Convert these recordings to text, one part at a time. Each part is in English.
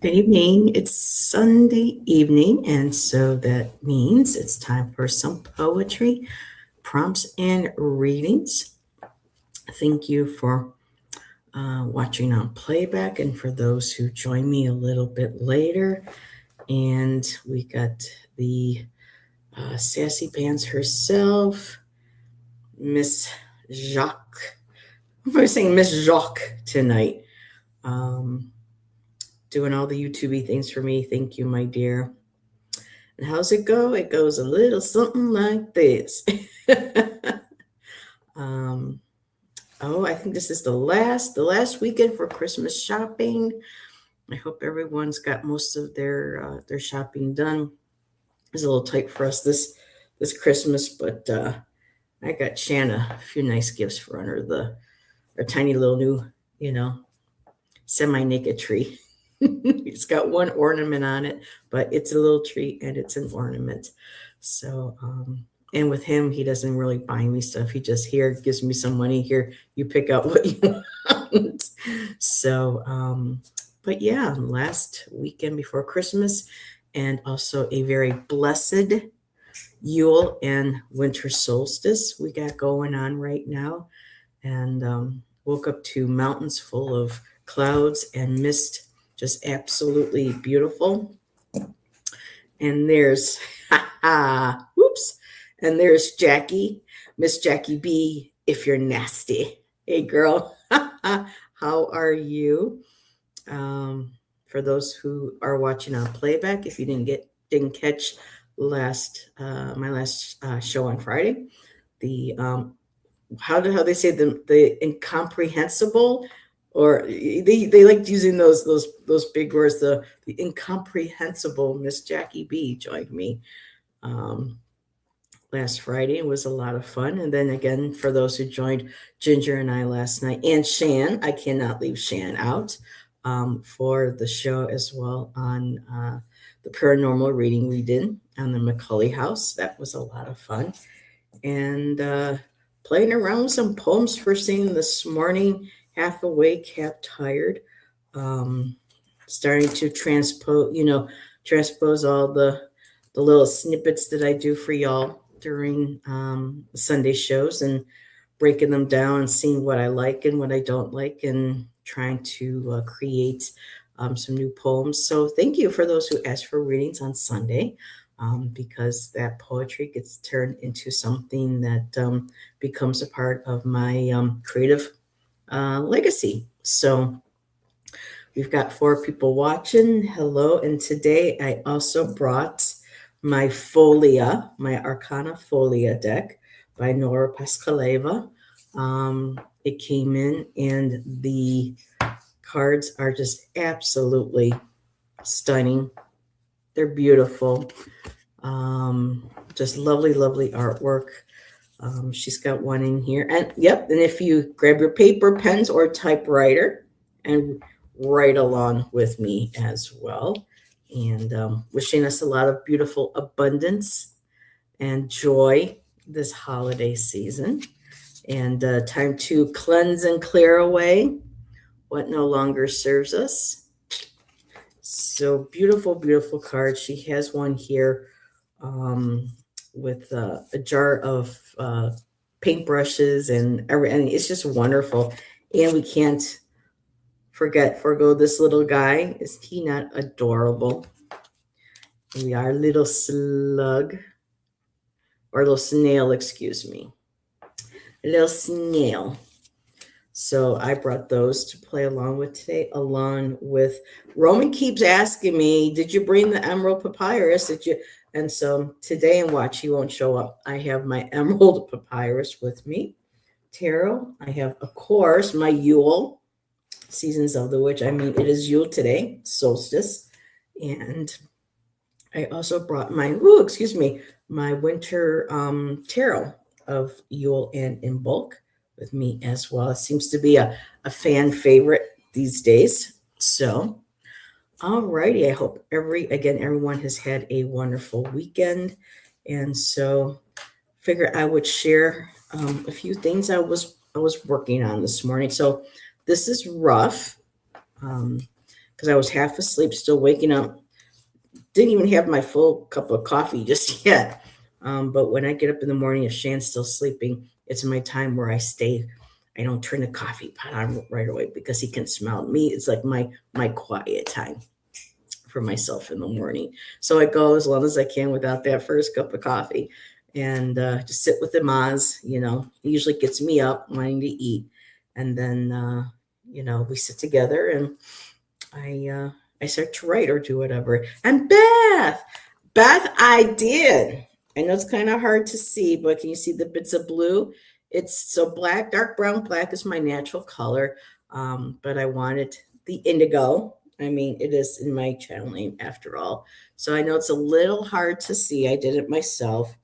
Good evening. It's Sunday evening, and so that means it's time for some poetry, prompts, and readings. Thank you for watching on playback, and for those who join me a little bit later. And we got the sassy pants herself, Miss Jacques. I'm probably saying Miss Jacques tonight. Um, Doing all the YouTubey things for me. Thank you, my dear. And how's it go? It goes a little something like this. um, oh, I think this is the last weekend for Christmas shopping. I hope everyone's got most of their shopping done. It's a little tight for us this Christmas, but I got Shanna a few nice gifts for under the our tiny little new, you know, semi-naked tree. It's got one ornament on it, but it's a little tree and it's an ornament. So, and with him, he doesn't really buy me stuff. He just here gives me some money. Here, you pick out what you want. So, but yeah, last weekend before Christmas, and also a very blessed Yule and winter solstice we got going on right now, and woke up to mountains full of clouds and mist, just absolutely beautiful. And there's, whoops, and there's Jackie, Miss Jackie B, if you're nasty. Hey, girl, how are you? For those who are watching on playback, if you didn't catch my last show on Friday, the how they say the incomprehensible, or they liked using those big words, the incomprehensible Miss Jackie B joined me um, last Friday. It was a lot of fun. And then again, for those who joined Ginger and I last night, and Shan, I cannot leave Shan out, for the show as well on the paranormal reading we did on the McCully house. That was a lot of fun. And playing around with some poems first thing this morning, half awake, half tired. Um, Starting to transpose all the little snippets that I do for y'all during Sunday shows, and breaking them down and seeing what I like and what I don't like, and trying to create some new poems. So thank you for those who asked for readings on Sunday, because that poetry gets turned into something that becomes a part of my creative legacy. So we've got 4 people watching. Hello. And today I also brought my Folia, my Arcana Folia deck by Nora Pascaleva. It came in, and the cards are just absolutely stunning. They're beautiful. Just lovely, lovely artwork. She's got one in here. And yep, and if you grab your paper, pens, or typewriter and write along with me as well. And wishing us a lot of beautiful abundance and joy this holiday season. And time to cleanse and clear away what no longer serves us. So beautiful, beautiful card. She has one here with a jar of paintbrushes and everything. It's just wonderful. And we can't forgo this little guy. Is he not adorable? We are little slug, or little snail, excuse me. A little snail. So I brought those to play along with today, along with Roman keeps asking me, did you bring the emerald papyrus? Did you? And so today, and watch, he won't show up. I have my emerald papyrus with me. Tarot. I have, of course, my Yule, Seasons of the Witch. I mean, it is Yule today, solstice. And I also brought my winter tarot of Yule and in bulk with me as well. It seems to be a fan favorite these days. So, alrighty. I hope everyone has had a wonderful weekend. And so figured I would share a few things I was working on this morning. So this is rough. Um, because I was half asleep, still waking up. Didn't even have my full cup of coffee just yet. But when I get up in the morning, if Shan's still sleeping, it's my time where I stay. I don't turn the coffee pot on right away because he can smell me. It's like my quiet time for myself in the morning. So I go as long as I can without that first cup of coffee and just sit with the Maz. He usually gets me up wanting to eat. And then, we sit together and I start to write or do whatever. And Beth, I did. I know it's kind of hard to see, but can you see the bits of blue? It's so black, dark brown, black is my natural color. But I wanted the indigo. I mean, it is in my channel name after all. So I know it's a little hard to see. I did it myself.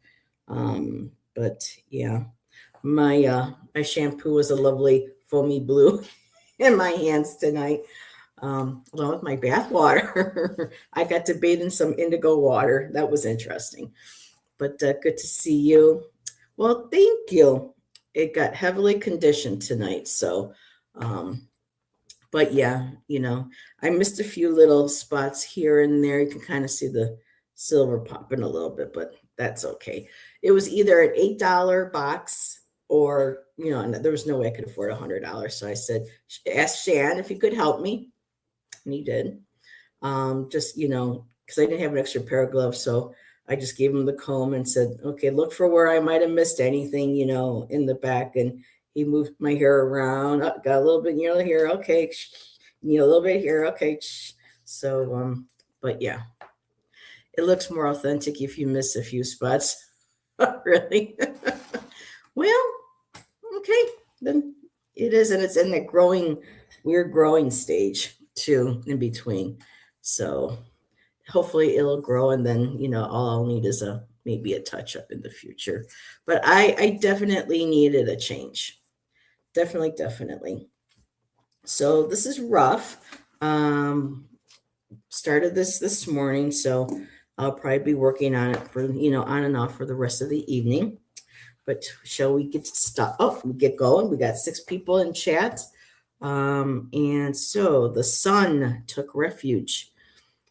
But yeah, my shampoo was a lovely foamy blue in my hands tonight. Along with my bath water. I got to bathe in some indigo water. That was interesting. But good to see you. Well, thank you. It got heavily conditioned tonight. So, but yeah, I missed a few little spots here and there. You can kind of see the silver popping a little bit, but that's okay. It was either an $8 box or, there was no way I could afford $100. So I said, ask Shan if he could help me. And he did. Just, because I didn't have an extra pair of gloves. So I just gave him the comb and said, okay, look for where I might have missed anything, in the back. And he moved my hair around. Oh, got a little bit near here. Okay. A little bit here. Okay. So, but yeah, it looks more authentic if you miss a few spots. Really? Well, okay. Then it is. And it's in that weird growing stage too in between. So hopefully it'll grow and then, all I'll need is maybe a touch up in the future. But I definitely needed a change. Definitely. So this is rough. Started this morning, so I'll probably be working on it for, on and off for the rest of the evening. But shall we get stuff? Oh, we get going. We got 6 people in chat. And so the sun took refuge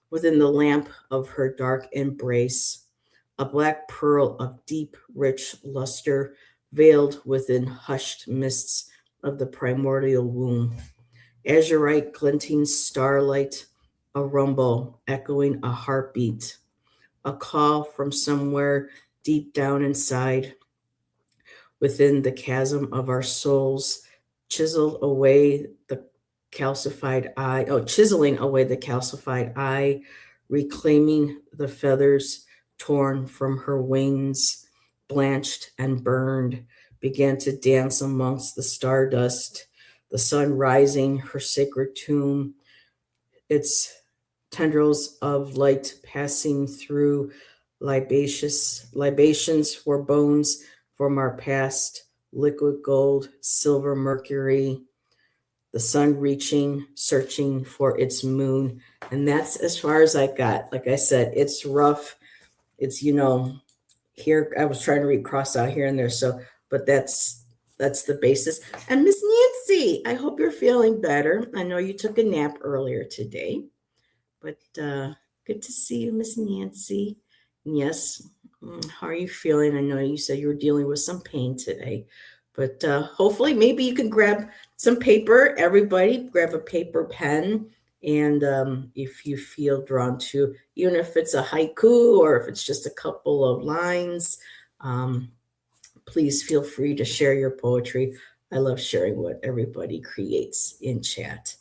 within the lamp of her dark embrace, a black pearl of deep, rich luster, veiled within hushed mists of the primordial womb. Azurite glinting starlight, a rumble echoing a heartbeat, a call from somewhere deep down inside, within the chasm of our souls, chiseling away the calcified eye, reclaiming the feathers torn from her wings, blanched and burned, began to dance amongst the stardust, the sun rising, her sacred tomb, its tendrils of light passing through libations for bones from our past, liquid gold, silver mercury, the sun reaching, searching for its moon. And that's as far as I got. Like I said, it's rough. It's, here I was trying to read cross out here and there. So, but that's the basis. And Miss Nancy, I hope you're feeling better. I know you took a nap earlier today, but good to see you, Miss Nancy. Yes. How are you feeling? I know you said you were dealing with some pain today, but hopefully maybe you can grab some paper. Everybody grab a paper pen. And if you feel drawn to, even if it's a haiku or if it's just a couple of lines, please feel free to share your poetry. I love sharing what everybody creates in chat.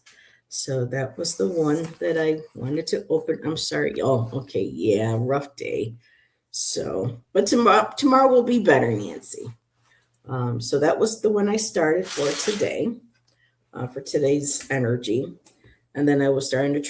So that was the one that I wanted to open. I'm sorry. Oh, okay. Yeah, rough day. So, but tomorrow will be better, Nancy. So that was the one I started for today, for today's energy. And then I was starting to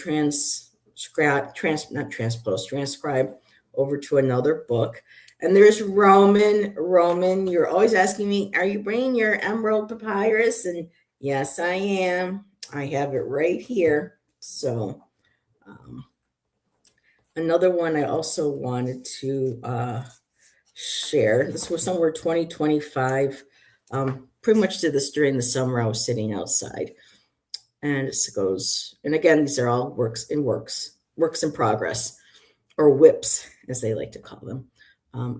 transcribe over to another book. And there's Roman. Roman, you're always asking me, are you bringing your emerald papyrus? And yes, I am. I have it right here. So another one I also wanted to share. This was somewhere 2025. Pretty much did this during the summer. I was sitting outside. And it goes, and again, these are all works in progress, or whips, as they like to call them.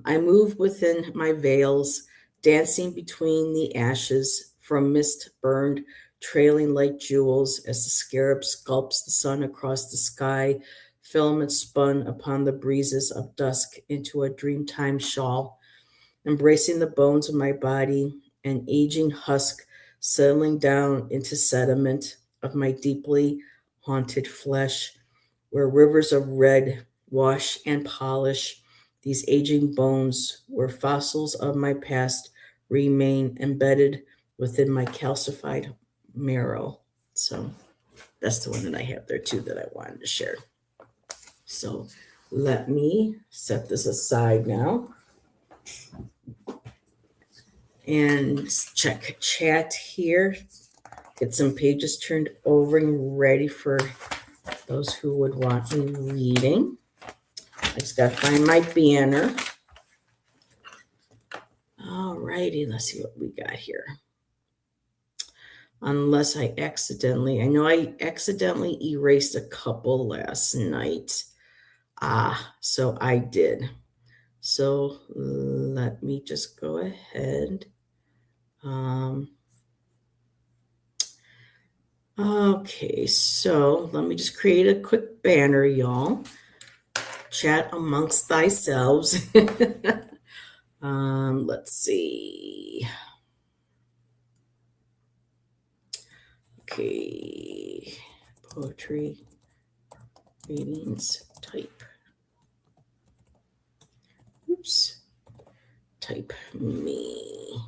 I move within my veils, dancing between the ashes from mist burned, trailing like jewels as the scarab sculpts the sun across the sky, filament spun upon the breezes of dusk into a dreamtime shawl, embracing the bones of my body, an aging husk settling down into sediment of my deeply haunted flesh, where rivers of red wash and polish these aging bones, where fossils of my past remain embedded within my calcified marrow. So that's the one that I have there too that I wanted to share. So let me set this aside now and check chat here. Get some pages turned over and ready for those who would want me reading. I just got to find my banner. All righty, let's see what we got here. Unless I know I accidentally erased a couple last night. So I did. So let me just go ahead. Okay, so let me just create a quick banner, y'all. Chat amongst thyselves. Let's see. Okay, poetry readings type. Oops, type me.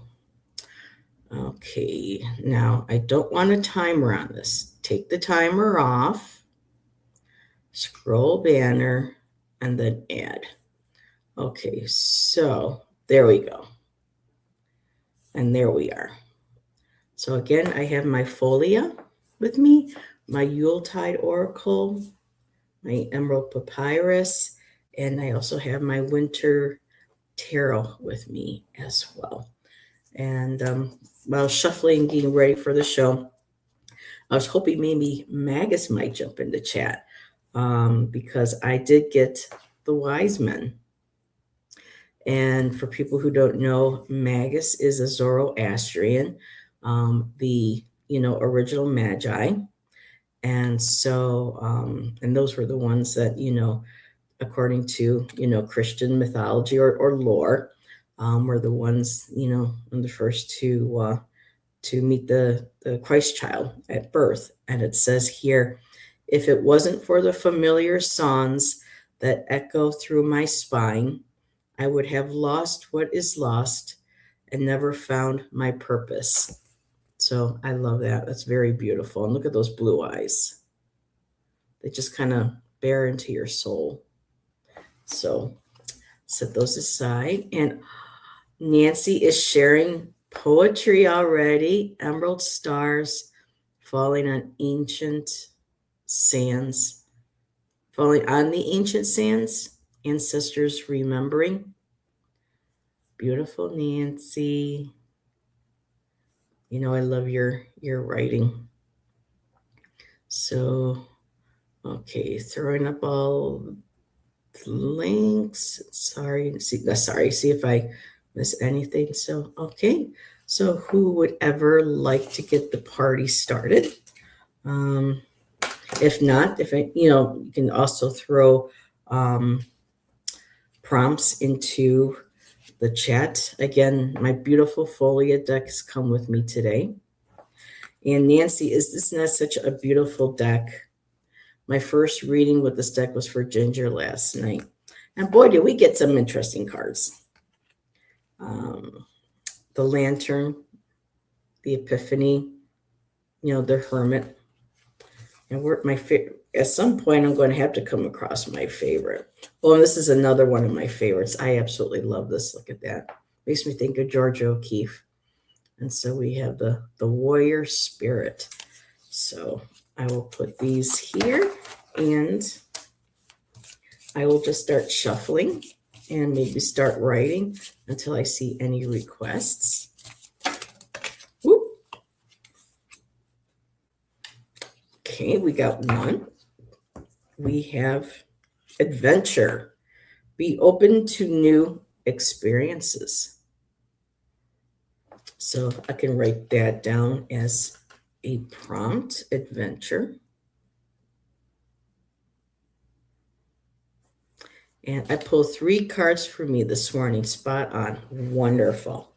Okay, now I don't want a timer on this. Take the timer off, scroll banner, and then add. Okay, so there we go. And there we are. So again, I have my folia with me, my Yuletide oracle, my emerald papyrus, and I also have my winter tarot with me as well. And while shuffling and getting ready for the show, I was hoping maybe Magus might jump into chat because I did get the wise men. And for people who don't know, Magus is a Zoroastrian, the original magi. And so, and those were the ones that, according to, Christian mythology or lore, were the ones, the first to meet the Christ child at birth. And it says here, if it wasn't for the familiar songs that echo through my spine, I would have lost what is lost and never found my purpose. So I love that. That's very beautiful. And look at those blue eyes. They just kind of bear into your soul. So set those aside. And Nancy is sharing poetry already. Emerald stars falling on ancient sands. Falling on the ancient sands. Ancestors remembering. Beautiful, Nancy. I love your writing. So, okay, throwing up all the links. Sorry, see if I miss anything. So, okay. So, who would ever like to get the party started? If not, you can also throw prompts into the chat. Again, my beautiful folia deck has come with me today. And Nancy, is this not such a beautiful deck? My first reading with this deck was for Ginger last night. And boy, did we get some interesting cards. The Lantern, the Epiphany, the Hermit. And my at some point, I'm going to have to come across my favorite. Oh, and this is another one of my favorites. I absolutely love this. Look at that. Makes me think of Georgia O'Keeffe. And so we have the warrior spirit. So I will put these here and I will just start shuffling and maybe start writing until I see any requests. Whoop. Okay, we got one. We have adventure. Be open to new experiences. So I can write that down as a prompt, adventure. And I pulled 3 cards for me this morning. Spot on. Wonderful.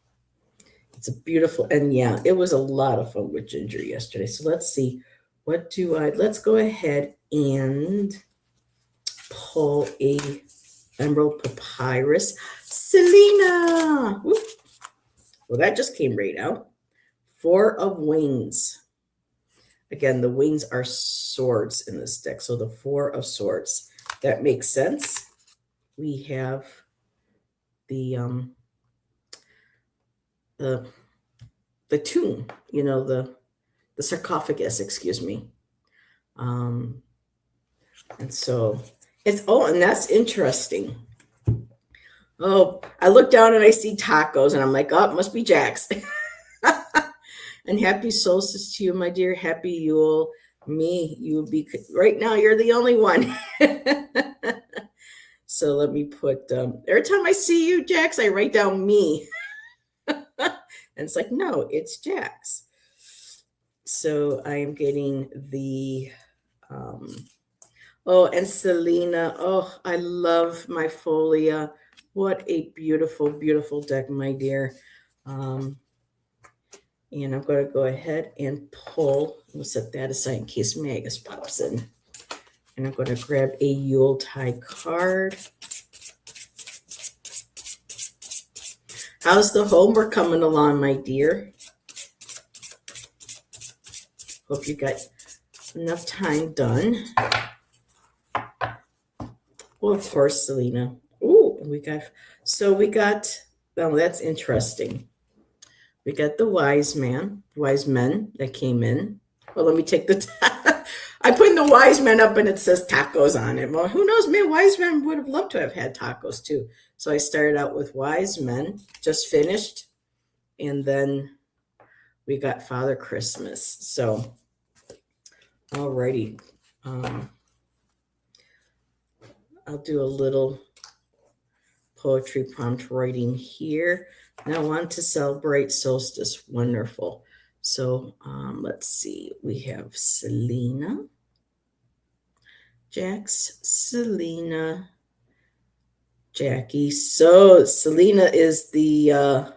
It's a beautiful, and yeah, it was a lot of fun with Ginger yesterday. So let's see. Let's go ahead and pull a Emerald Papyrus. Selena! Woo. Well, that just came right out. 4 of Wings. Again, the wings are swords in this deck. So the 4 of Swords. That makes sense. We have the tomb, the sarcophagus, excuse me. And so and that's interesting. Oh, I look down and I see tacos and I'm like, oh, it must be Jack's. And happy solstice to you, my dear. Happy Yule. Me, you would be right now. You're the only one. So let me put, every time I see you, Jax, I write down me. And it's like, no, it's Jax. So I am getting the, and Selena. Oh, I love my Folia. What a beautiful, beautiful deck, my dear. And I'm going to go ahead and pull. We'll set that aside in case Magus pops in. And I'm going to grab a Yuletide card. How's the homework coming along, my dear? Hope you got enough time done. Well, of course, Selena. Oh, we got, that's interesting. We got the wise men that came in. Well, let me take I put the wise men up and it says tacos on it. Well, who knows? Maybe wise men would have loved to have had tacos too. So I started out with wise men, just finished. And then we got Father Christmas. So, alrighty. I'll do a little poetry prompt writing here. Now I want to celebrate solstice. Wonderful. So let's see. We have Selena, Jax, Selena, Jackie. So Selena is the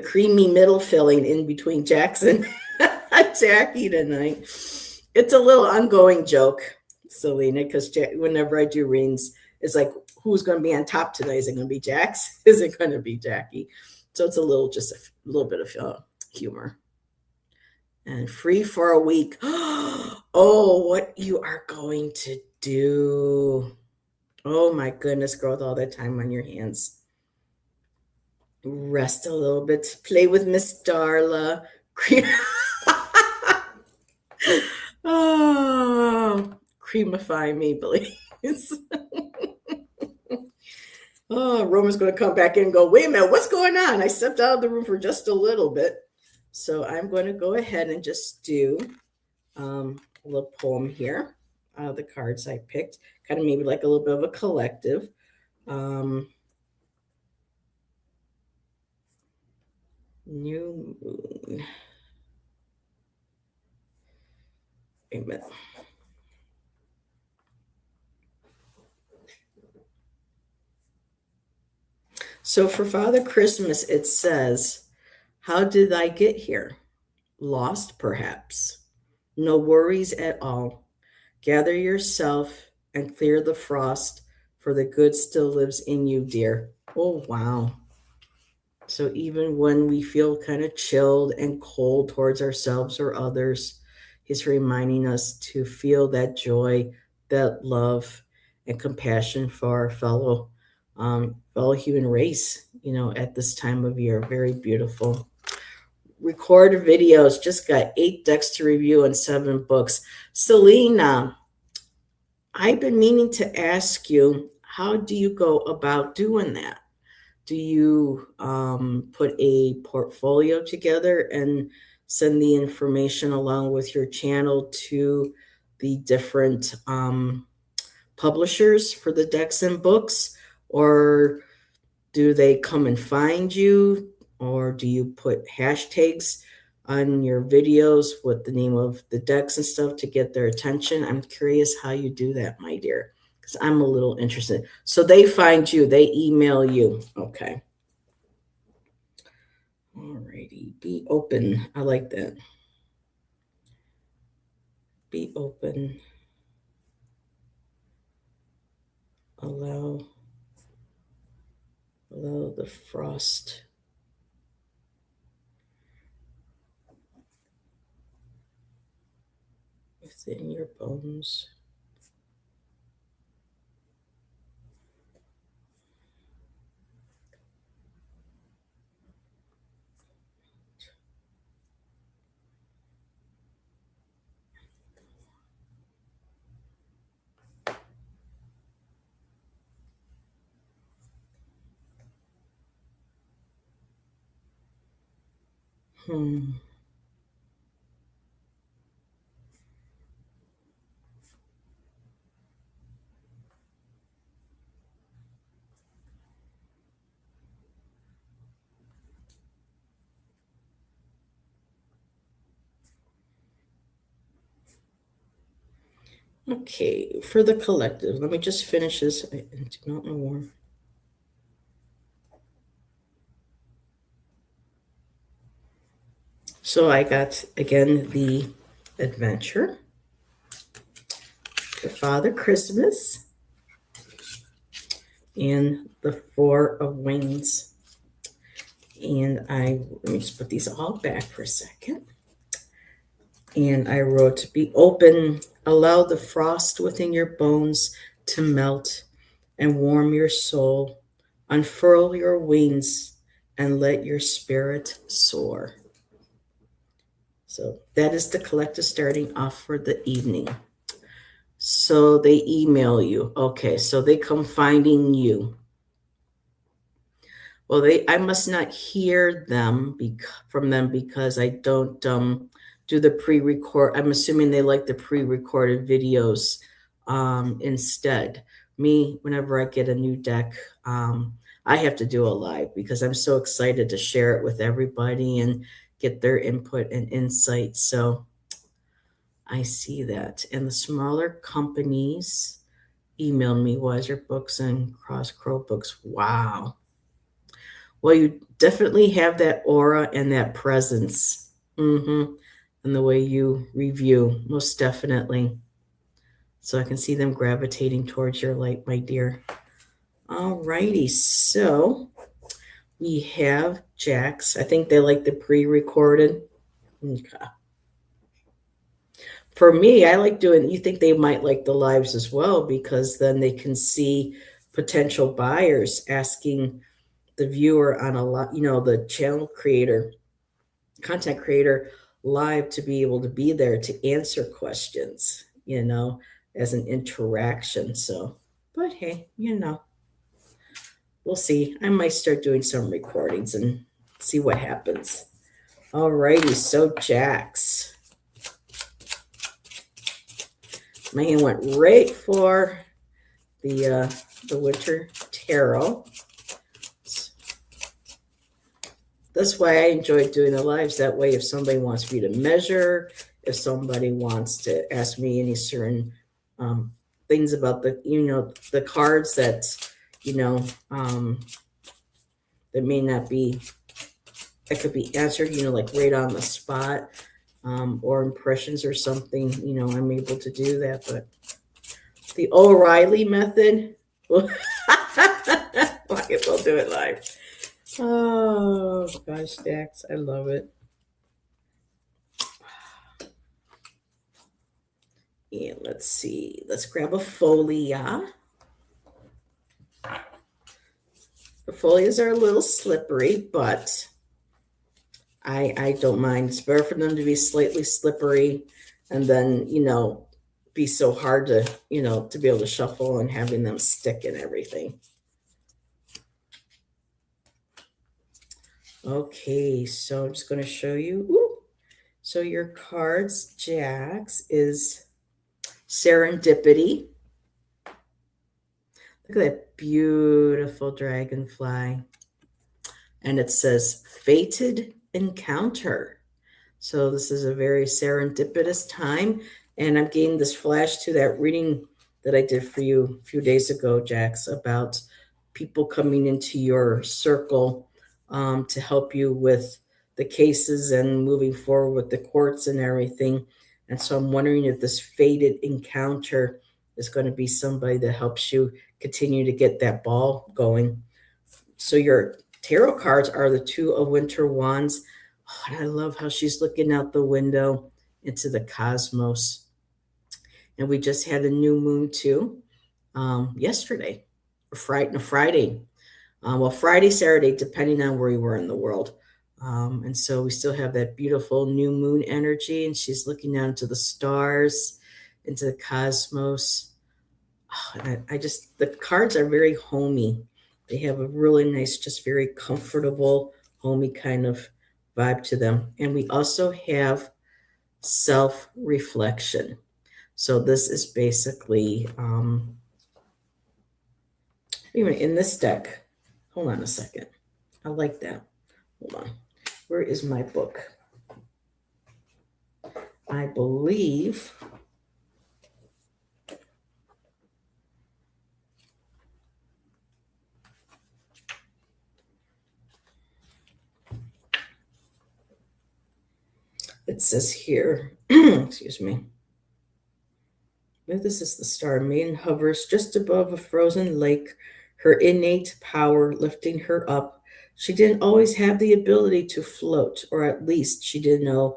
creamy middle filling in between Jackson and Jackie tonight. It's a little ongoing joke, Selena, because whenever I do readings, it's like, who's going to be on top tonight? Is it going to be Jax? Is it going to be Jackie? So it's just a little bit of humor. And free for a week. Oh, what you are going to do. Oh my goodness, girl, with all that time on your hands. Rest a little bit. Play with Miss Darla. Oh, creamify me, please. Oh, Roman's going to come back in and go, wait a minute, what's going on? I stepped out of the room for just a little bit. So I'm going to go ahead and just do a little poem here out of the cards I picked. Kind of maybe like a little bit of a collective. New moon. Wait a minute. So for Father Christmas, it says, how did I get here? Lost, perhaps. No worries at all. Gather yourself and clear the frost, for the good still lives in you, dear. Oh, wow. So even when we feel kind of chilled and cold towards ourselves or others, he's reminding us to feel that joy, that love, and compassion for our fellow human race, at this time of year. Very beautiful. Record videos. Just got 8 decks to review and 7 books. Selena, I've been meaning to ask you, how do you go about doing that? Do you put a portfolio together and send the information along with your channel to the different publishers for the decks and books, or do they come and find you, or do you put hashtags on your videos with the name of the decks and stuff to get their attention? I'm curious how you do that, my dear, because I'm a little interested. So they find you, they email you. Okay. Alrighty, be open. I like that. Be open. Allow the frost within your bones. Okay, for the collective, let me just finish this. I do not know more. So I got, again, the Adventure, the Father Christmas, and the Four of Wings. And let me just put these all back for a second. And I wrote, be open, allow the frost within your bones to melt and warm your soul. Unfurl your wings and let your spirit soar. So that is the collective starting off for the evening. So they email you. Okay, so they come finding you. Well, I must not hear them from them because I don't do the pre-record. I'm assuming they like the pre-recorded videos instead. Me, whenever I get a new deck, I have to do a live because I'm so excited to share it with everybody and get their input and insight. So I see that. And the smaller companies emailed me, Wiser Books and Cross Crow Books. Wow. Well, you definitely have that aura and that presence. And the way you review, most definitely. So I can see them gravitating towards your light, my dear. All righty. So we have Jax. I think they like the pre-recorded. Okay. For me, I like doing, you think they might like the lives as well, because then they can see potential buyers asking the viewer on a lot, the channel creator, content creator live to be able to be there to answer questions, as an interaction. So, but hey, we'll see. I might start doing some recordings and see what happens. All righty. So Jax. My hand went right for the Winter Tarot. That's why I enjoy doing the lives. That way, if somebody wants me to measure, if somebody wants to ask me any certain things about the cards that, that may not be, that could be answered, like right on the spot, or impressions or something, I'm able to do that. But the O'Reilly method, we'll do it live. Oh gosh, Dax, I love it. And let's see, let's grab a folia. The folias are a little slippery, but I don't mind. It's better for them to be slightly slippery and then, be so hard to, to be able to shuffle and having them stick and everything. Okay, so I'm just going to show you. So your cards, Jax, is serendipity. Look at that beautiful dragonfly. And it says fated encounter. So this is a very serendipitous time. And I'm getting this flash to that reading that I did for you a few days ago, Jax, about people coming into your circle to help you with the cases and moving forward with the courts and everything. And so I'm wondering if this fated encounter is going to be somebody that helps you continue to get that ball going. So your tarot cards are the Two of Winter Wands. Oh, and I love how she's looking out the window into the cosmos. And we just had a new moon too, yesterday, or Friday. No, Friday. Well, Friday, Saturday, depending on where you were in the world. And so we still have that beautiful new moon energy, and she's looking out into the stars, into the cosmos. Oh, and I just, the cards are very homey. They have a really nice, just very comfortable, homey kind of vibe to them. And we also have self reflection. So this is basically, even in this deck, hold on a second. I like that. Hold on. Where is my book? I believe it says here, excuse me. Maybe this is the star. Maiden hovers just above a frozen lake, her innate power lifting her up. She didn't always have the ability to float, or at least she didn't know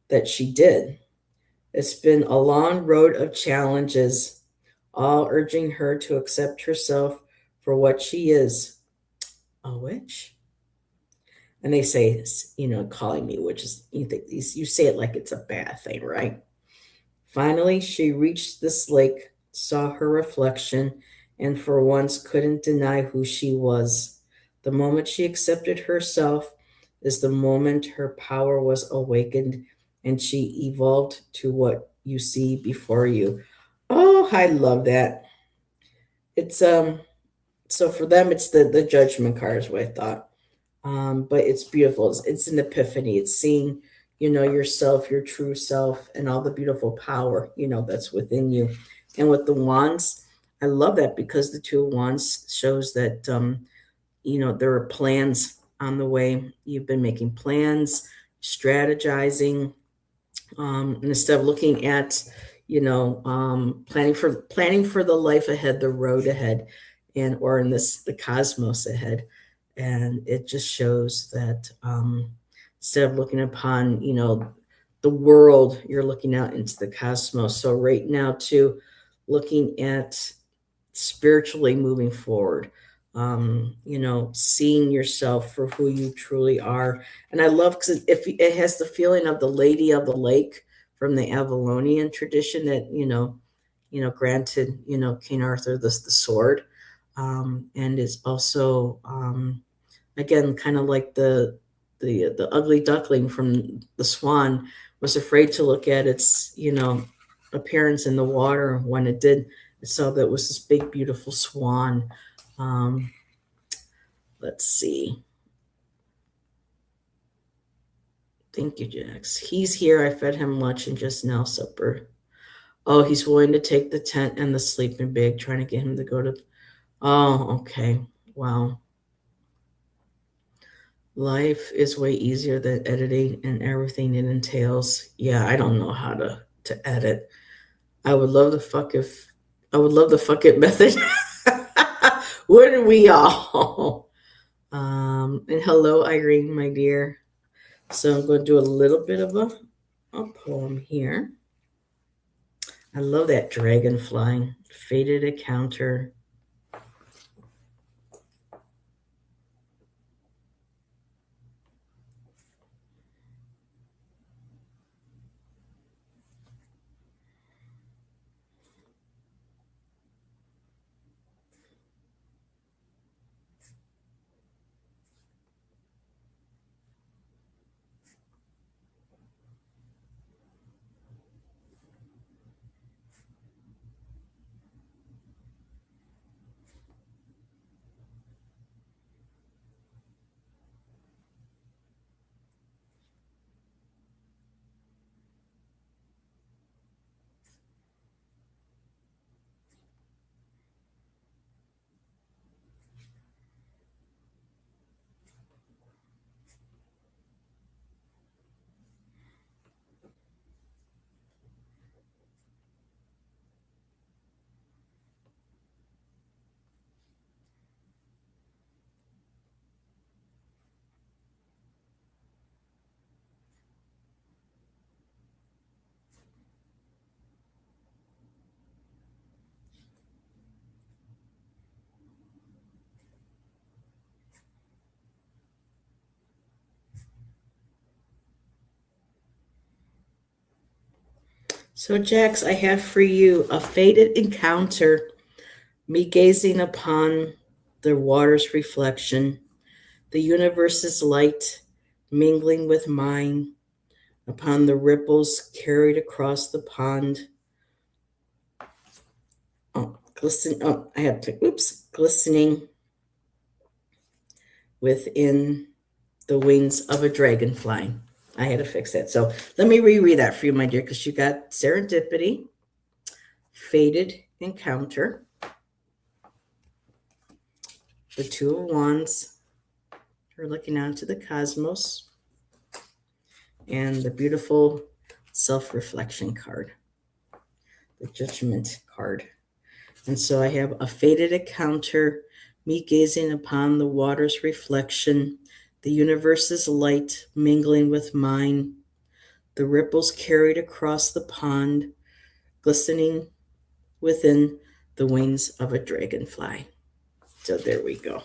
that she did. It's been a long road of challenges, all urging her to accept herself for what she is, a witch. And they say, calling me witch is, you say it like it's a bad thing, right? Finally, she reached this lake, saw her reflection, and for once couldn't deny who she was. The moment she accepted herself is the moment her power was awakened and she evolved to what you see before you. Oh, I love that. It's so for them it's the judgment card is what I thought. But it's beautiful. It's an epiphany. It's seeing, yourself, your true self, and all the beautiful power, that's within you. And with the wands, I love that because the Two of Wands shows that, there are plans on the way. You've been making plans, strategizing, and instead of looking at, planning for the life ahead, the road ahead, and or in this the cosmos ahead. And it just shows that, instead of looking upon, the world, you're looking out into the cosmos. So right now too, looking at spiritually moving forward, seeing yourself for who you truly are. And I love because if it has the feeling of the Lady of the Lake from the Avalonian tradition that, granted, King Arthur the sword. And is also, again, kind of like the ugly duckling from the swan was afraid to look at its, appearance in the water. When it did, it saw that it was this big, beautiful swan. Um, let's see. Thank you, Jax. He's here. I fed him lunch and just now supper. Oh, he's willing to take the tent and the sleeping bag, trying to get him to go to. Oh, okay. Wow. Life is way easier than editing and everything it entails. Yeah, I don't know how to edit. I would love the fuck if I would love the fuck it method. Wouldn't we all? And hello, Irene, my dear. So I'm going to do a little bit of a poem here. I love that dragon flying. Fated encounter. So, Jax, I have for you a fated encounter, me gazing upon the water's reflection, the universe's light mingling with mine, upon the ripples carried across the pond. Glistening within the wings of a dragonfly. I had to fix that. So let me reread that for you, my dear, because you got serendipity, fated encounter, the Two of Wands, you're looking out into the cosmos, and the beautiful self-reflection card, the Judgment card. And so I have a fated encounter, me gazing upon the water's reflection, the universe's light mingling with mine, the ripples carried across the pond, glistening within the wings of a dragonfly. So there we go.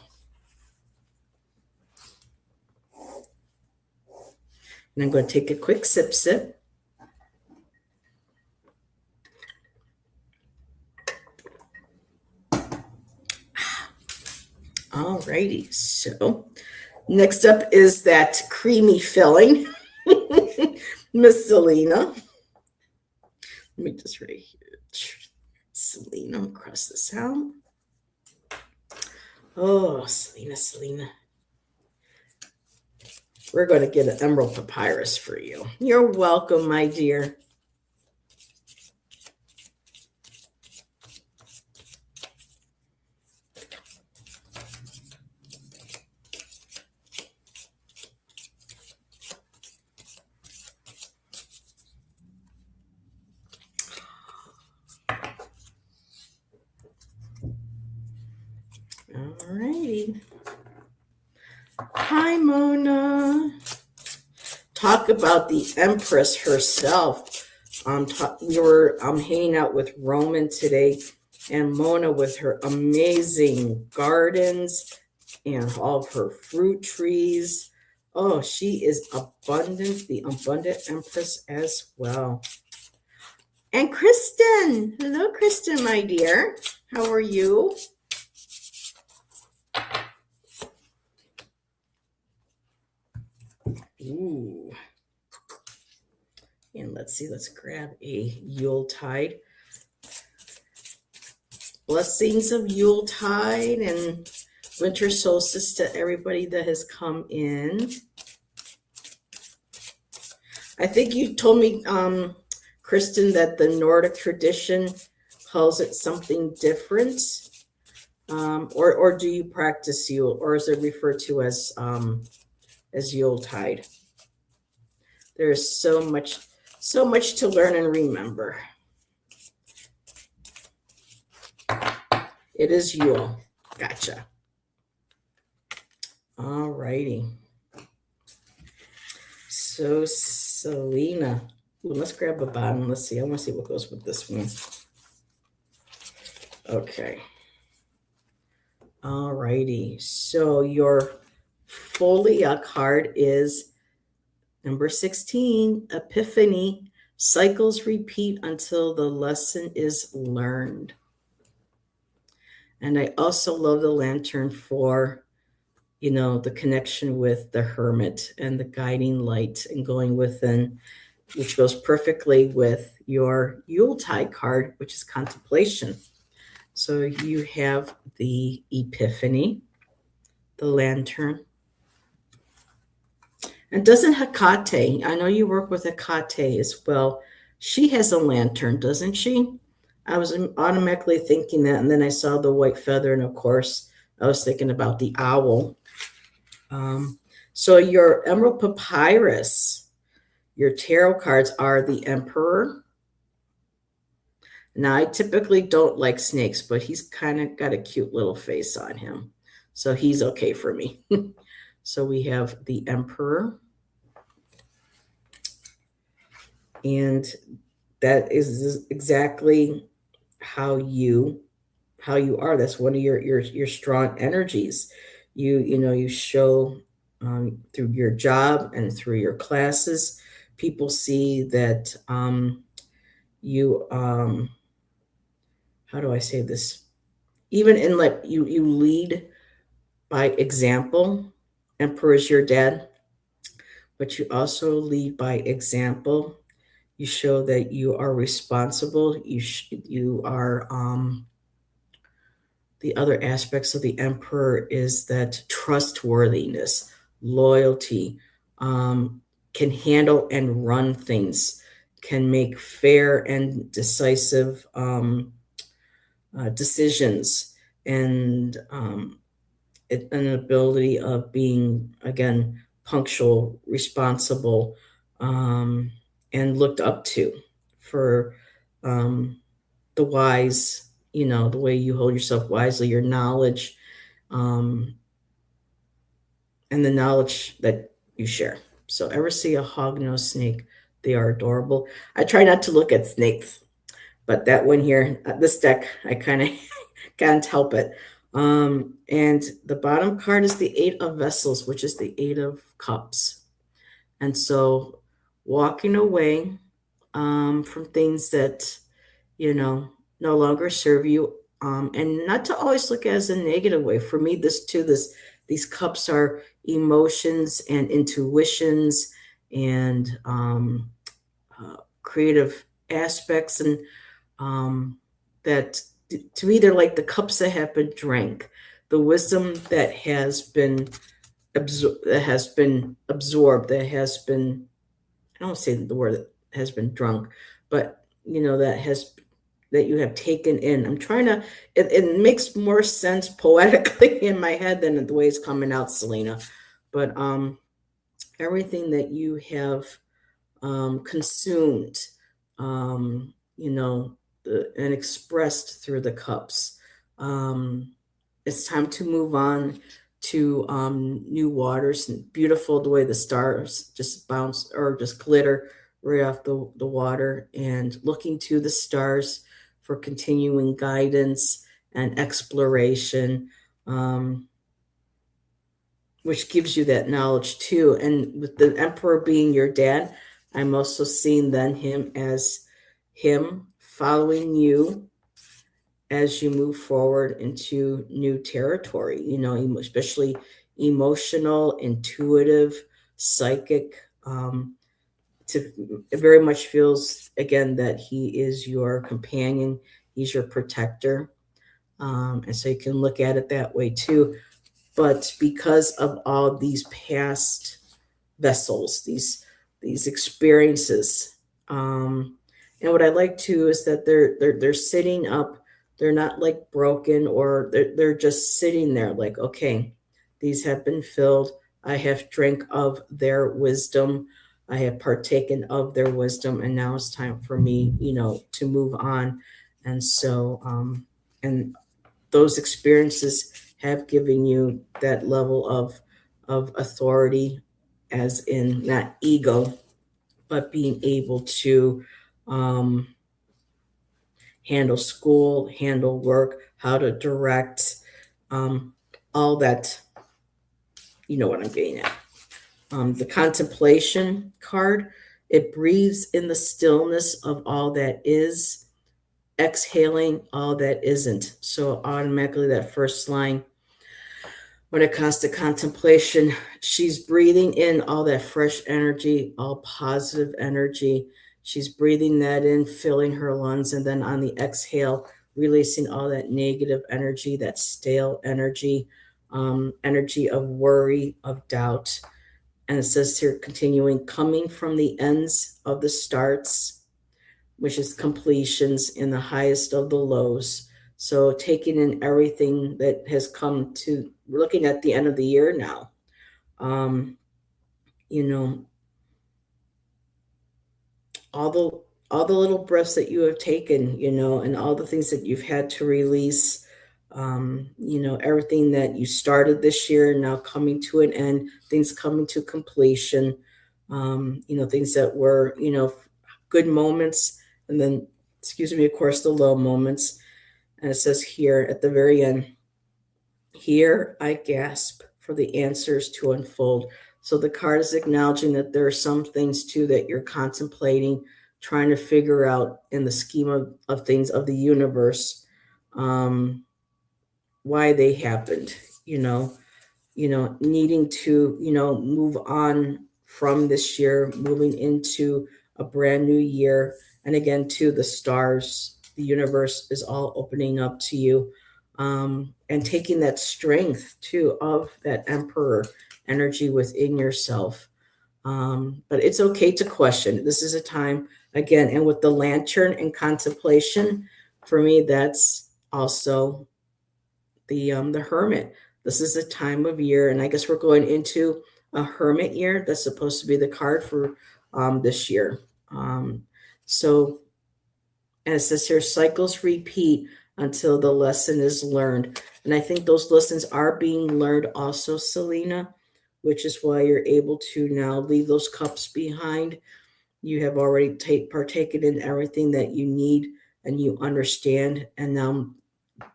And I'm going to take a quick sip. All righty. So next up is that creamy filling, Miss Selena. Let me just right here. Selena, cross this out. Oh, Selena. We're going to get an emerald papyrus for you. You're welcome, my dear. All righty. Hi, Mona. Talk about the Empress herself. We were hanging out with Roman today, and Mona with her amazing gardens and all of her fruit trees. Oh, she is abundant, the abundant Empress as well. And Kristen. Hello, Kristen, my dear. How are you? Ooh. And let's grab a Yuletide. Blessings of Yuletide and winter solstice to everybody that has come in. I think you told me, Kristen, that the Nordic tradition calls it something different. Or do you practice Yule, or is it referred to as Yuletide? There's so much to learn and remember. It is Yule. Gotcha. All righty. So Selena. Ooh, let's grab a bottom. Let's see. I want to see what goes with this one. Okay. All righty. So your Folia card is number 16, Epiphany. Cycles repeat until the lesson is learned. And I also love the lantern for, the connection with the hermit and the guiding light and going within, which goes perfectly with your Yuletide card, which is contemplation. So you have the Epiphany, the lantern. And doesn't Hecate, I know you work with Hecate as well. She has a lantern, doesn't she? I was automatically thinking that, and then I saw the white feather, and of course, I was thinking about the owl. So your emerald papyrus, your tarot cards are the Emperor. Now, I typically don't like snakes, but he's kind of got a cute little face on him. So he's okay for me. So we have the Emperor. And that is exactly how you are. That's one of your strong energies. You show through your job and through your classes. People see that you how do I say this? Even in like you lead by example. Emperor is your dad, but you also lead by example. You show that you are responsible. You are the other aspects of the emperor is that trustworthiness, loyalty, can handle and run things, can make fair and decisive decisions, and an ability of being, again, punctual, responsible, um, and looked up to for um, the wise, the way you hold yourself wisely, your knowledge, um, and the knowledge that you share. So, ever see a hognose snake? They are adorable. I try not to look at snakes, but that one here, this deck, I kind of can't help it. And the bottom card is the Eight of Vessels, which is the Eight of Cups. And so, walking away from things that no longer serve you, and not to always look at it as a negative way. For me, these cups are emotions and intuitions and creative aspects, and that to me they're like the cups that have been drank, the wisdom that has been absorbed, that has been, I don't say the word that has been drunk, but that you have taken in. I'm trying to, it makes more sense poetically in my head than the way it's coming out, Selena. But everything that you have consumed, and expressed through the cups. It's time to move on to new waters. And beautiful the way the stars just bounce or just glitter right off the water, and looking to the stars for continuing guidance and exploration, which gives you that knowledge too. And with the emperor being your dad, I'm also seeing then him following you as you move forward into new territory, especially emotional, intuitive, psychic. It very much feels again that he is your companion, he's your protector. And so you can look at it that way too. But because of all these past vessels, these experiences, and what I like too is that they're sitting up. They're not like broken, or they're just sitting there like, okay, these have been filled. I have drank of their wisdom. I have partaken of their wisdom, and now it's time for me, to move on. And so, and those experiences have given you that level of authority, as in not ego, but being able to um, handle school, handle work, how to direct, um, all that. You know what I'm getting at. The contemplation card, it breathes in the stillness of all that is, exhaling all that isn't. So automatically that first line, when it comes to contemplation, she's breathing in all that fresh energy, all positive energy. She's breathing that in, filling her lungs, and then on the exhale, releasing all that negative energy, that stale energy, energy of worry, of doubt. And it says here, continuing, coming from the ends of the starts, which is completions, in the highest of the lows. So taking in everything that has come to, looking at the end of the year now, um, you know, all the all the little breaths that you have taken, and all the things that you've had to release, everything that you started this year now coming to an end, things coming to completion, things that were, good moments, and then, excuse me, of course, the low moments. And it says here at the very end, here I gasp for the answers to unfold. So the card is acknowledging that there are some things too that you're contemplating, trying to figure out in the scheme of things of the universe, um, why they happened, needing to, move on from this year, moving into a brand new year. And again, to the stars, the universe is all opening up to you, and taking that strength too of that emperor energy within yourself. But it's okay to question. This is a time, again, and with the lantern and contemplation, for me, that's also the hermit. This is a time of year, and I guess we're going into a hermit year. That's supposed to be the card for this year. So, and it says here, cycles repeat until the lesson is learned. And I think those lessons are being learned also, Selena, which is why you're able to now leave those cups behind. You have already partaken in everything that you need and you understand, and now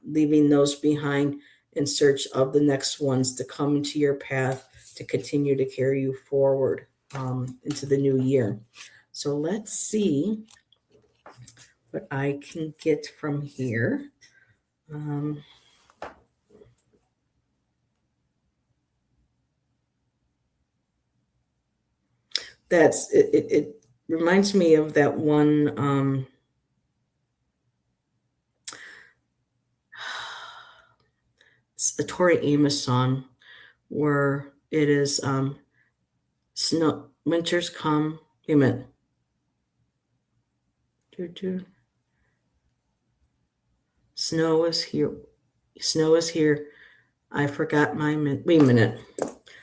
leaving those behind in search of the next ones to come into your path to continue to carry you forward into the new year. So let's see what I can get from here. That's it, it reminds me of that one a Tori Amos song where it is snow winters come. Wait a minute. Snow is here. Snow is here. I forgot my wait a minute.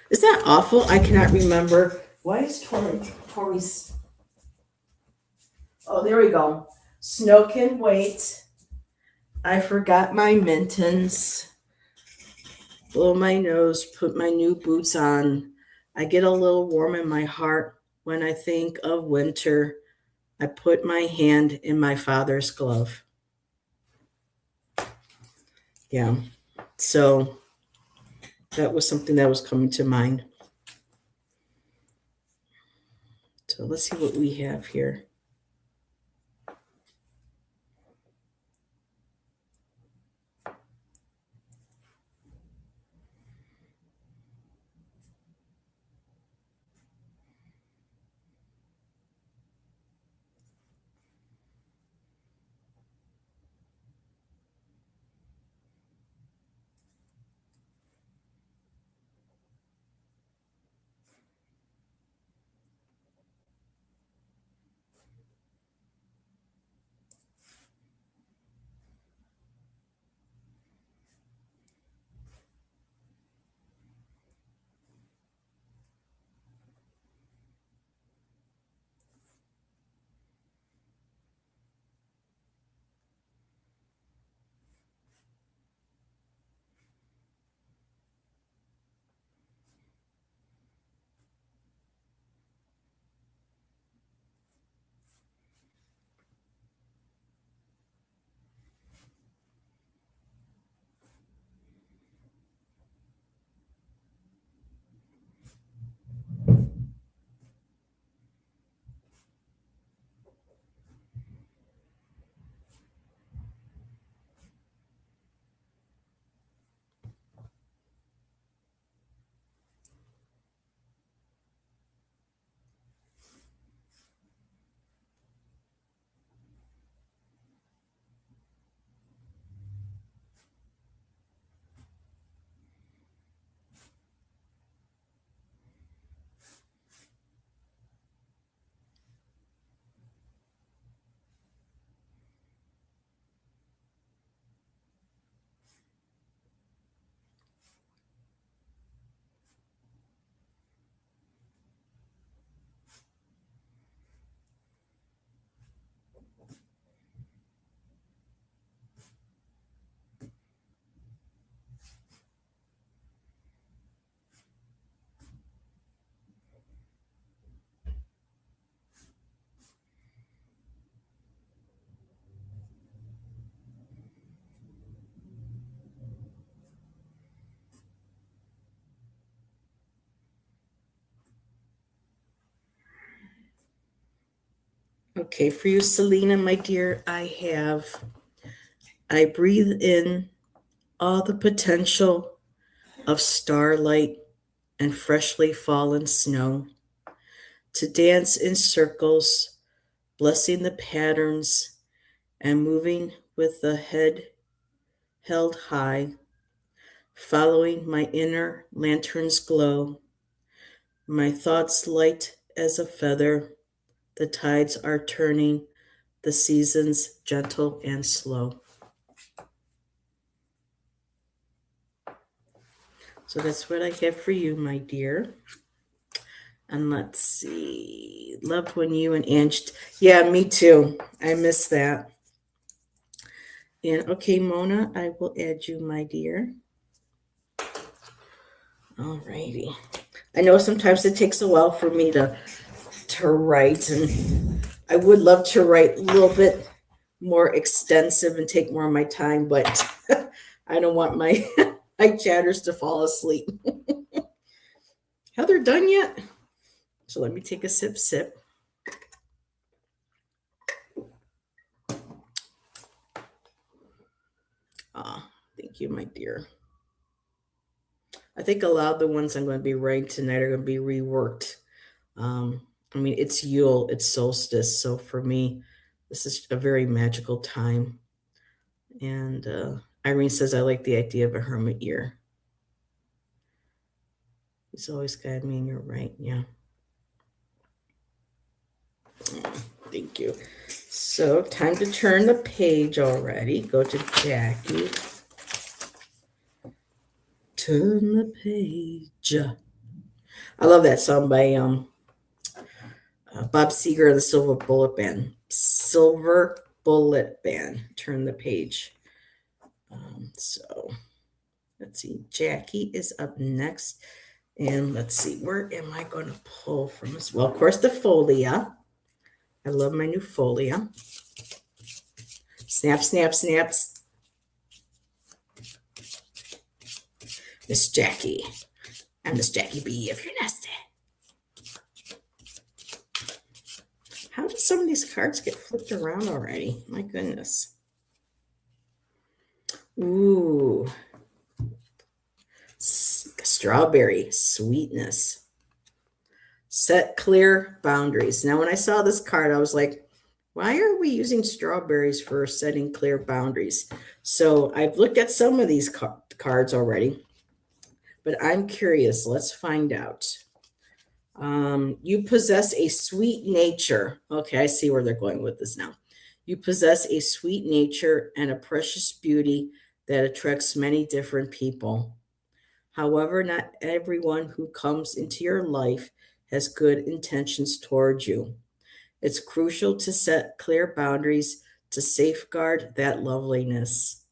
Is that awful? I cannot remember. Why is Tori's? Oh, there we go. Snow can wait. I forgot my mittens. Blow my nose. Put my new boots on. I get a little warm in my heart when I think of winter. I put my hand in my father's glove. Yeah. So that was something that was coming to mind. So let's see what we have here. Okay, for you, Selena, my dear, I breathe in all the potential of starlight and freshly fallen snow to dance in circles, blessing the patterns and moving with the head held high, following my inner lantern's glow, my thoughts light as a feather, the tides are turning, the seasons gentle and slow. So that's what I have for you, my dear. And let's see. Loved when you and Ange. Yeah, me too. I miss that. And okay, Mona, I will add you, my dear. All righty. I know sometimes it takes a while for me to write, and I would love to write a little bit more extensive and take more of my time, but I don't want my my chatters to fall asleep. Heather, done yet? So let me take a sip. Ah, thank you, my dear. I think a lot of the ones I'm going to be writing tonight are going to be reworked. I mean, it's Yule, it's solstice, so for me, this is a very magical time. And Irene says I like the idea of a hermit year. He's always guided me, and you're right. Yeah. Thank you. So, time to turn the page already. Go to Jackie. Turn the page. I love that song by Bob Seger and the Silver Bullet Band. Silver Bullet Band. Turn the page. So, let's see. Jackie is up next. And let's see, where am I going to pull from as well? Of course, the folia. I love my new folia. Snap, snap, snaps. Miss Jackie. I'm Miss Jackie B if you're nasty. How did some of these cards get flipped around already? My goodness. Ooh. Strawberry sweetness. Set clear boundaries. Now, when I saw this card, I was like, why are we using strawberries for setting clear boundaries? So I've looked at some of these cards already, but I'm curious. Let's find out. You possess a sweet nature. Okay, I see where they're going with this now. You possess a sweet nature and a precious beauty that attracts many different people. However, not everyone who comes into your life has good intentions towards you. It's crucial to set clear boundaries to safeguard that loveliness.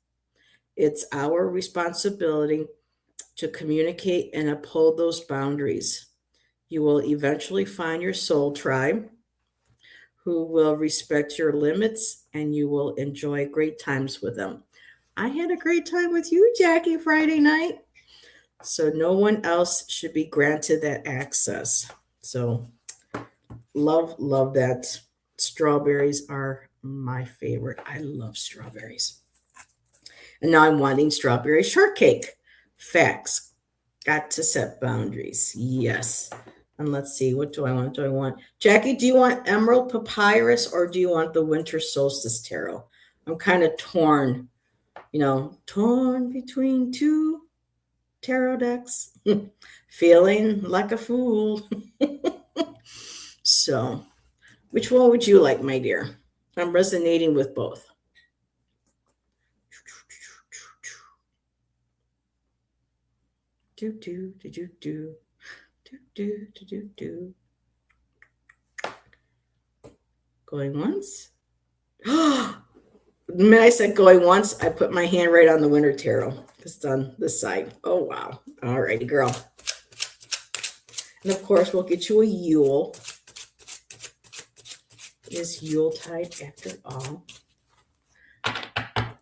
It's our responsibility to communicate and uphold those boundaries. You will eventually find your soul tribe who will respect your limits and you will enjoy great times with them. I had a great time with you, Jackie, Friday night. So no one else should be granted that access. So love that. Strawberries are my favorite. I love strawberries. And now I'm wanting strawberry shortcake. Facts. Got to set boundaries. Yes. And let's see, what do I want? Jackie, do you want Emerald Papyrus or do you want the Winter Solstice Tarot? I'm kind of torn, torn between two tarot decks. Feeling like a fool. So, which one would you like, my dear? I'm resonating with both. Do. Going once. The minute I said going once, I put my hand right on the Winter Tarot. Just on this side. Oh, wow. All righty, girl. And of course, we'll get you a Yule. It is Yuletide after all.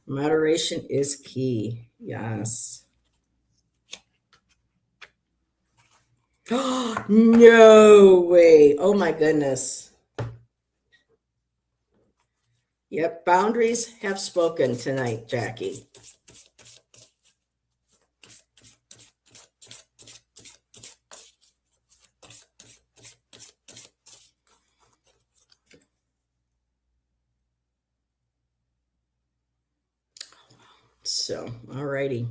Moderation is key. Yes. Oh, no way. Oh, my goodness. Yep, boundaries have spoken tonight, Jackie. So, all righty.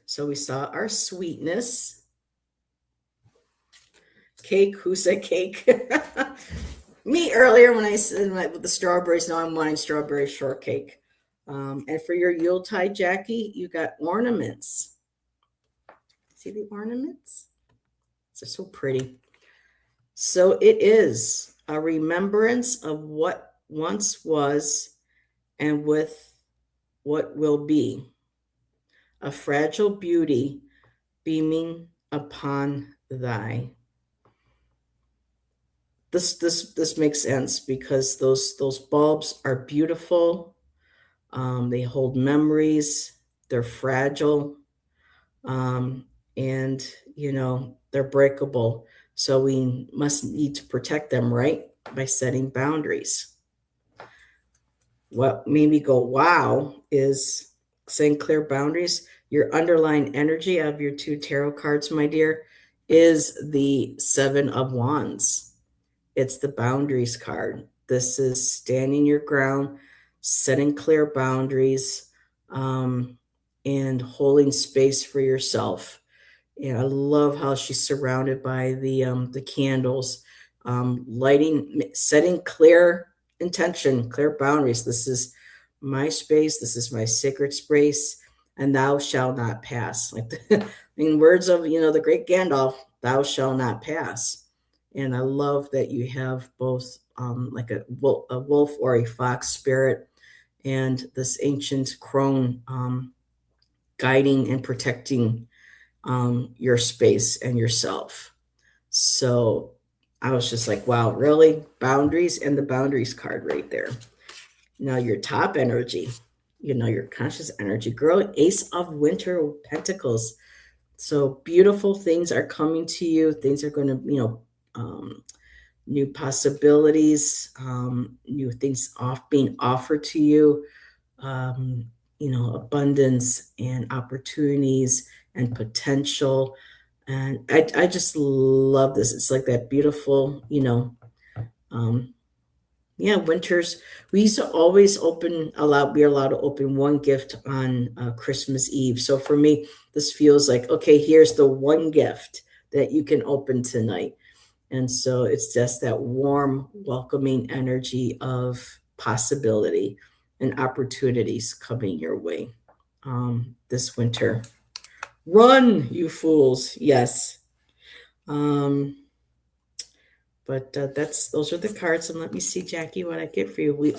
So we saw our sweetness. Cake, who said cake? Me earlier when I said with the strawberries, now I'm wanting strawberry shortcake. And for your Yuletide, Jackie, you got ornaments. See the ornaments? They're so pretty. So it is a remembrance of what once was and with what will be, a fragile beauty beaming upon thy. This makes sense because those bulbs are beautiful. They hold memories. They're fragile, and they're breakable. So we must need to protect them, right, by setting boundaries. What made me go wow is setting clear boundaries. Your underlying energy of your two tarot cards, my dear, is the Seven of Wands. It's the boundaries card. This is standing your ground, setting clear boundaries, and holding space for yourself. And I love how she's surrounded by the candles, lighting, setting clear intention, clear boundaries. This is my space. This is my sacred space, and thou shalt not pass. Like in words of the great Gandalf, thou shalt not pass. And I love that you have both like a wolf or a fox spirit and this ancient crone guiding and protecting your space and yourself. So I was just like, wow, really? Boundaries, and the boundaries card right there. Now your top energy, your conscious energy, girl, Ace of Winter Pentacles. So beautiful things are coming to you. Things are going to, new possibilities, new things being offered to you, abundance and opportunities and potential. And I just love this. It's like that beautiful, um, yeah, winters. We used to always be allowed to open one gift on Christmas Eve. So for me, this feels like, okay, here's the one gift that you can open tonight. And so it's just that warm, welcoming energy of possibility and opportunities coming your way this winter. Run, you fools. Yes. Um, but those are the cards. And let me see, Jackie, what I get for you. We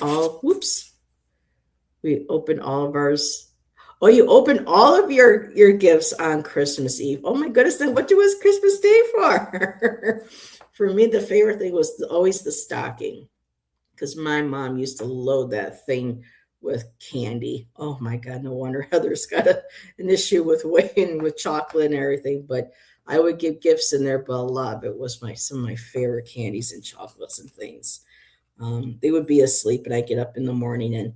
open all of ours. Oh, you open all of your gifts on Christmas Eve. Oh my goodness, then what was Christmas Day for? For me, the favorite thing was always the stocking, because my mom used to load that thing with candy. Oh my God, no wonder Heather's got an issue with weighing with chocolate and everything. But I would give gifts in there, but a lot of it was some of my favorite candies and chocolates and things. They would be asleep, and I get up in the morning and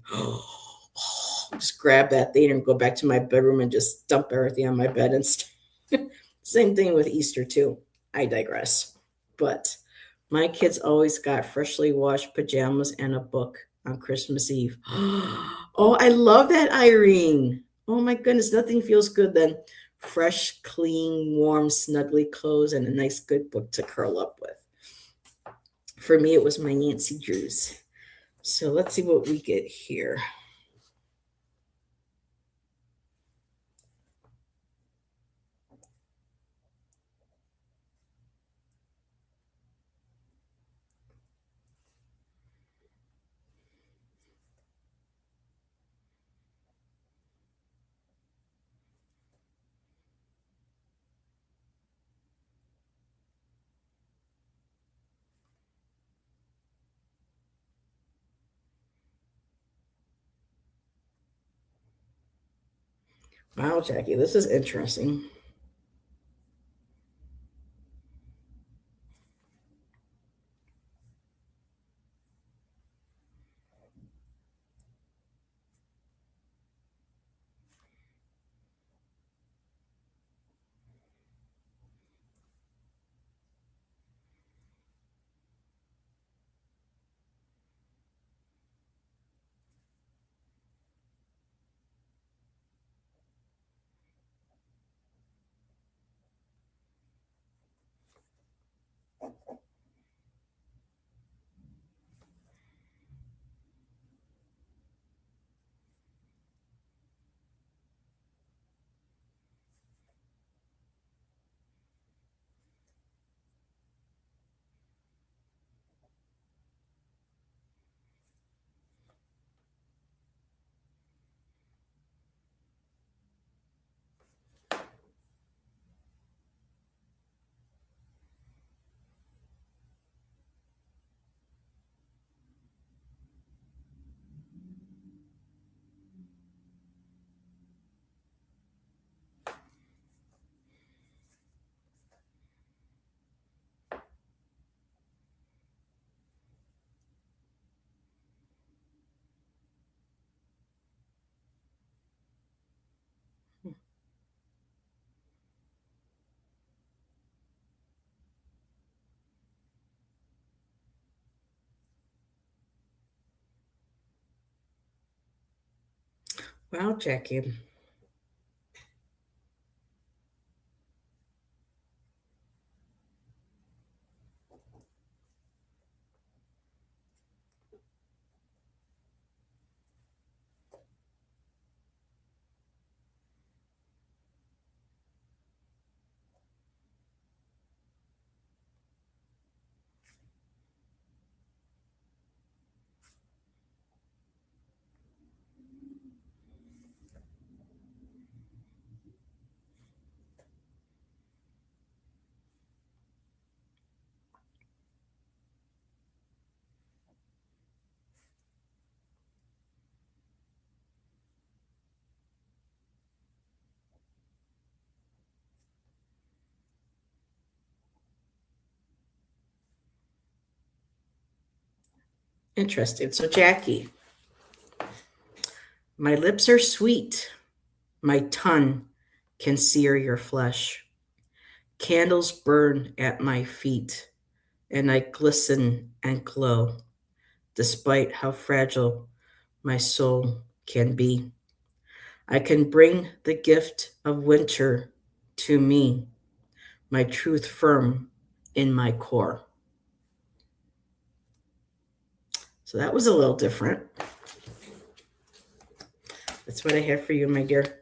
just grab that thing and go back to my bedroom and just dump everything on my bed. And same thing with Easter too. I digress. But my kids always got freshly washed pajamas and a book on Christmas Eve. Oh, I love that, Irene. Oh my goodness, nothing feels good than fresh, clean, warm, snuggly clothes and a nice good book to curl up with. For me, it was my Nancy Drews. So let's see what we get here. Wow, Jackie, this is interesting. Wow, Jackie. Interesting. So, Jackie, my lips are sweet. My tongue can sear your flesh. Candles burn at my feet, and I glisten and glow, despite how fragile my soul can be. I can bring the gift of winter to me, my truth firm in my core. So that was a little different. That's what I have for you, my dear.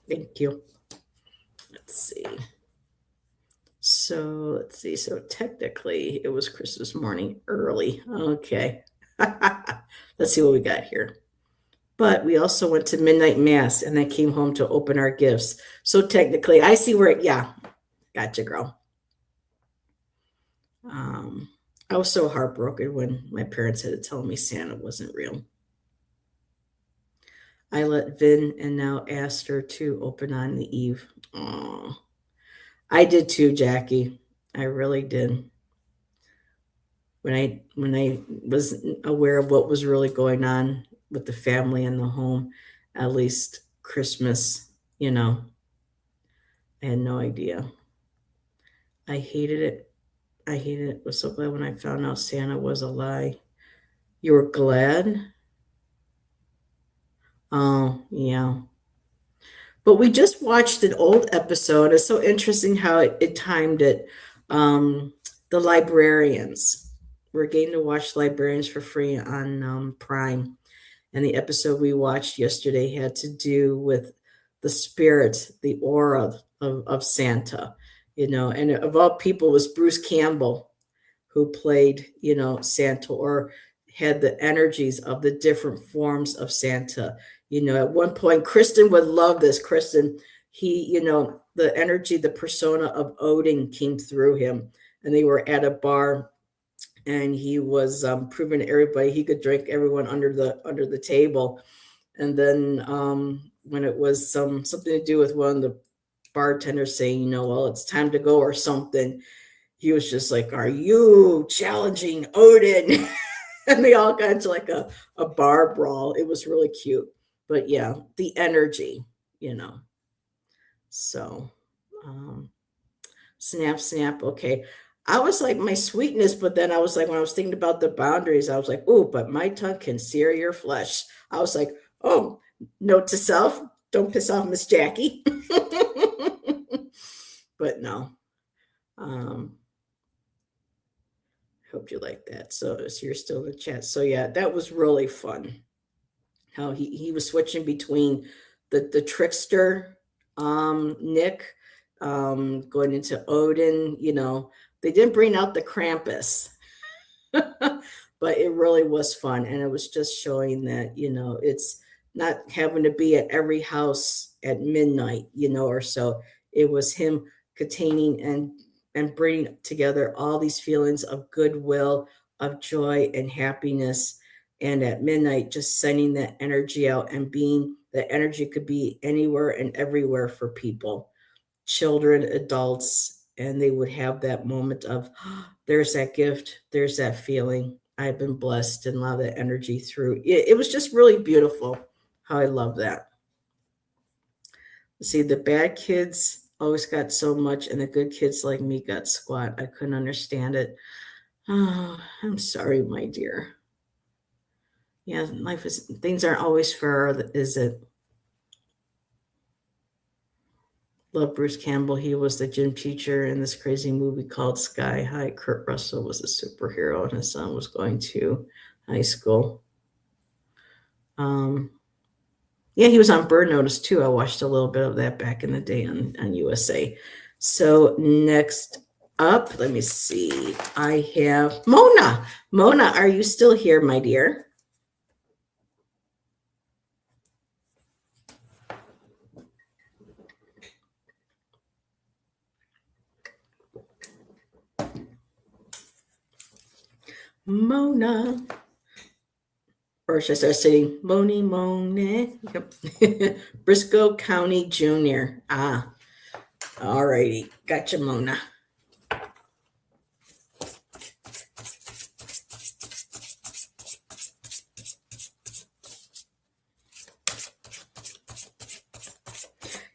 Thank you. Let's see. So technically it was Christmas morning early. Okay. Let's see what we got here. But we also went to midnight mass and then came home to open our gifts. So technically, I see where, yeah, gotcha, girl. Um, I was so heartbroken when my parents had to tell me Santa wasn't real. I let Vin and now Aster to open on the eve. Oh, I did too, Jackie. I really did. When I was aware of what was really going on with the family and the home, at least Christmas, I had no idea. I hated it. I hated it. Was so glad when I found out Santa was a lie. You were glad? Oh, yeah. But we just watched an old episode. It's so interesting how it timed it. Um, the librarians. We're getting to watch librarians for free on Prime. And the episode we watched yesterday had to do with the spirit, the aura of Santa, and of all people was Bruce Campbell who played, Santa or had the energies of the different forms of Santa. At one point, Kristen would love this. Kristen, he, the energy, the persona of Odin came through him, and they were at a bar, and he was proving to everybody he could drink everyone under the table. And then when it was something to do with one of the bartenders saying, well, it's time to go or something, he was just like, "Are you challenging Odin?" And they all got into like a bar brawl. It was really cute. But yeah, the energy, you know. So um, snap, snap. Okay. I was like my sweetness, but then I was like, when I was thinking about the boundaries, I was like, oh, but my tongue can sear your flesh. I was like, oh, note to self, don't piss off Miss Jackie. but no. Hope you like that. So you're still in the chat. So yeah, that was really fun. How he was switching between the trickster, Nick, going into Odin. They didn't bring out the Krampus, but it really was fun, and it was just showing that it's not having to be at every house at midnight, or so. It was him containing and bringing together all these feelings of goodwill, of joy and happiness, and at midnight just sending that energy out, and being that energy could be anywhere and everywhere for people, children, adults, and they would have that moment of, oh, there's that gift, there's that feeling. I've been blessed, and allow that energy through. It was just really beautiful. How I love that. See, the bad kids always got so much, and the good kids like me got squat. I couldn't understand it. Oh, I'm sorry, my dear. Yeah, things aren't always fair, is it? Love Bruce Campbell. He was the gym teacher in this crazy movie called Sky High. Kurt Russell was a superhero, and his son was going to high school. Yeah, he was on Bird Notice too. I watched a little bit of that back in the day on USA. So next up, let me see. I have Mona. Mona, are you still here, my dear? Mona. Or should I start saying Moni Mone? Yep. Briscoe County Jr. Ah, all righty. Gotcha, Mona.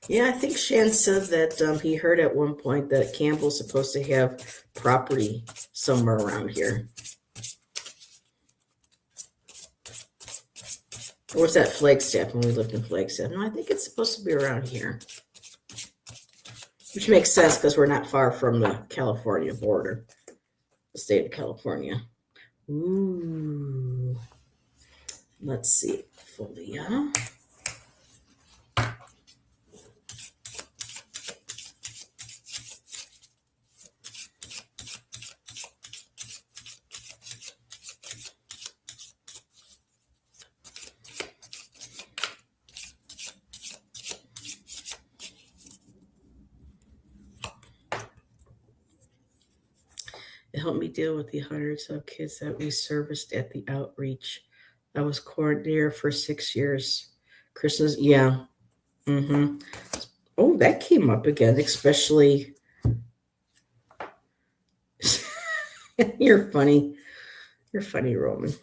Yeah, I think Shan said that he heard at one point that Campbell's supposed to have property somewhere around here. Or was that Flagstaff when we lived in Flagstaff? No, I think it's supposed to be around here. Which makes sense because we're not far from the California border, the state of California. Ooh. Let's see. Folia. It helped me deal with the hundreds of kids that we serviced at the outreach. I was coordinator for 6 years. Christmas, yeah. Mm-hmm. Oh, that came up again, especially. You're funny. You're funny, Roman.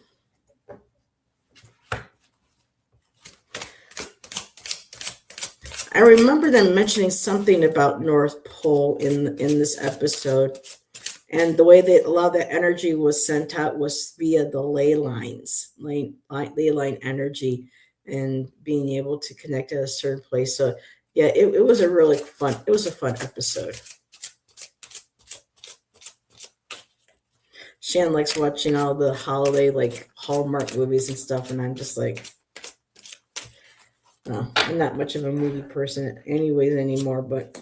I remember them mentioning something about North Pole in this episode. And the way that a lot of that energy was sent out was via the ley lines, ley line energy, and being able to connect at a certain place. So yeah, it was a really fun. It was a fun episode. Shan likes watching all the holiday like Hallmark movies and stuff, and I'm just like, oh, I'm not much of a movie person anyways anymore, but.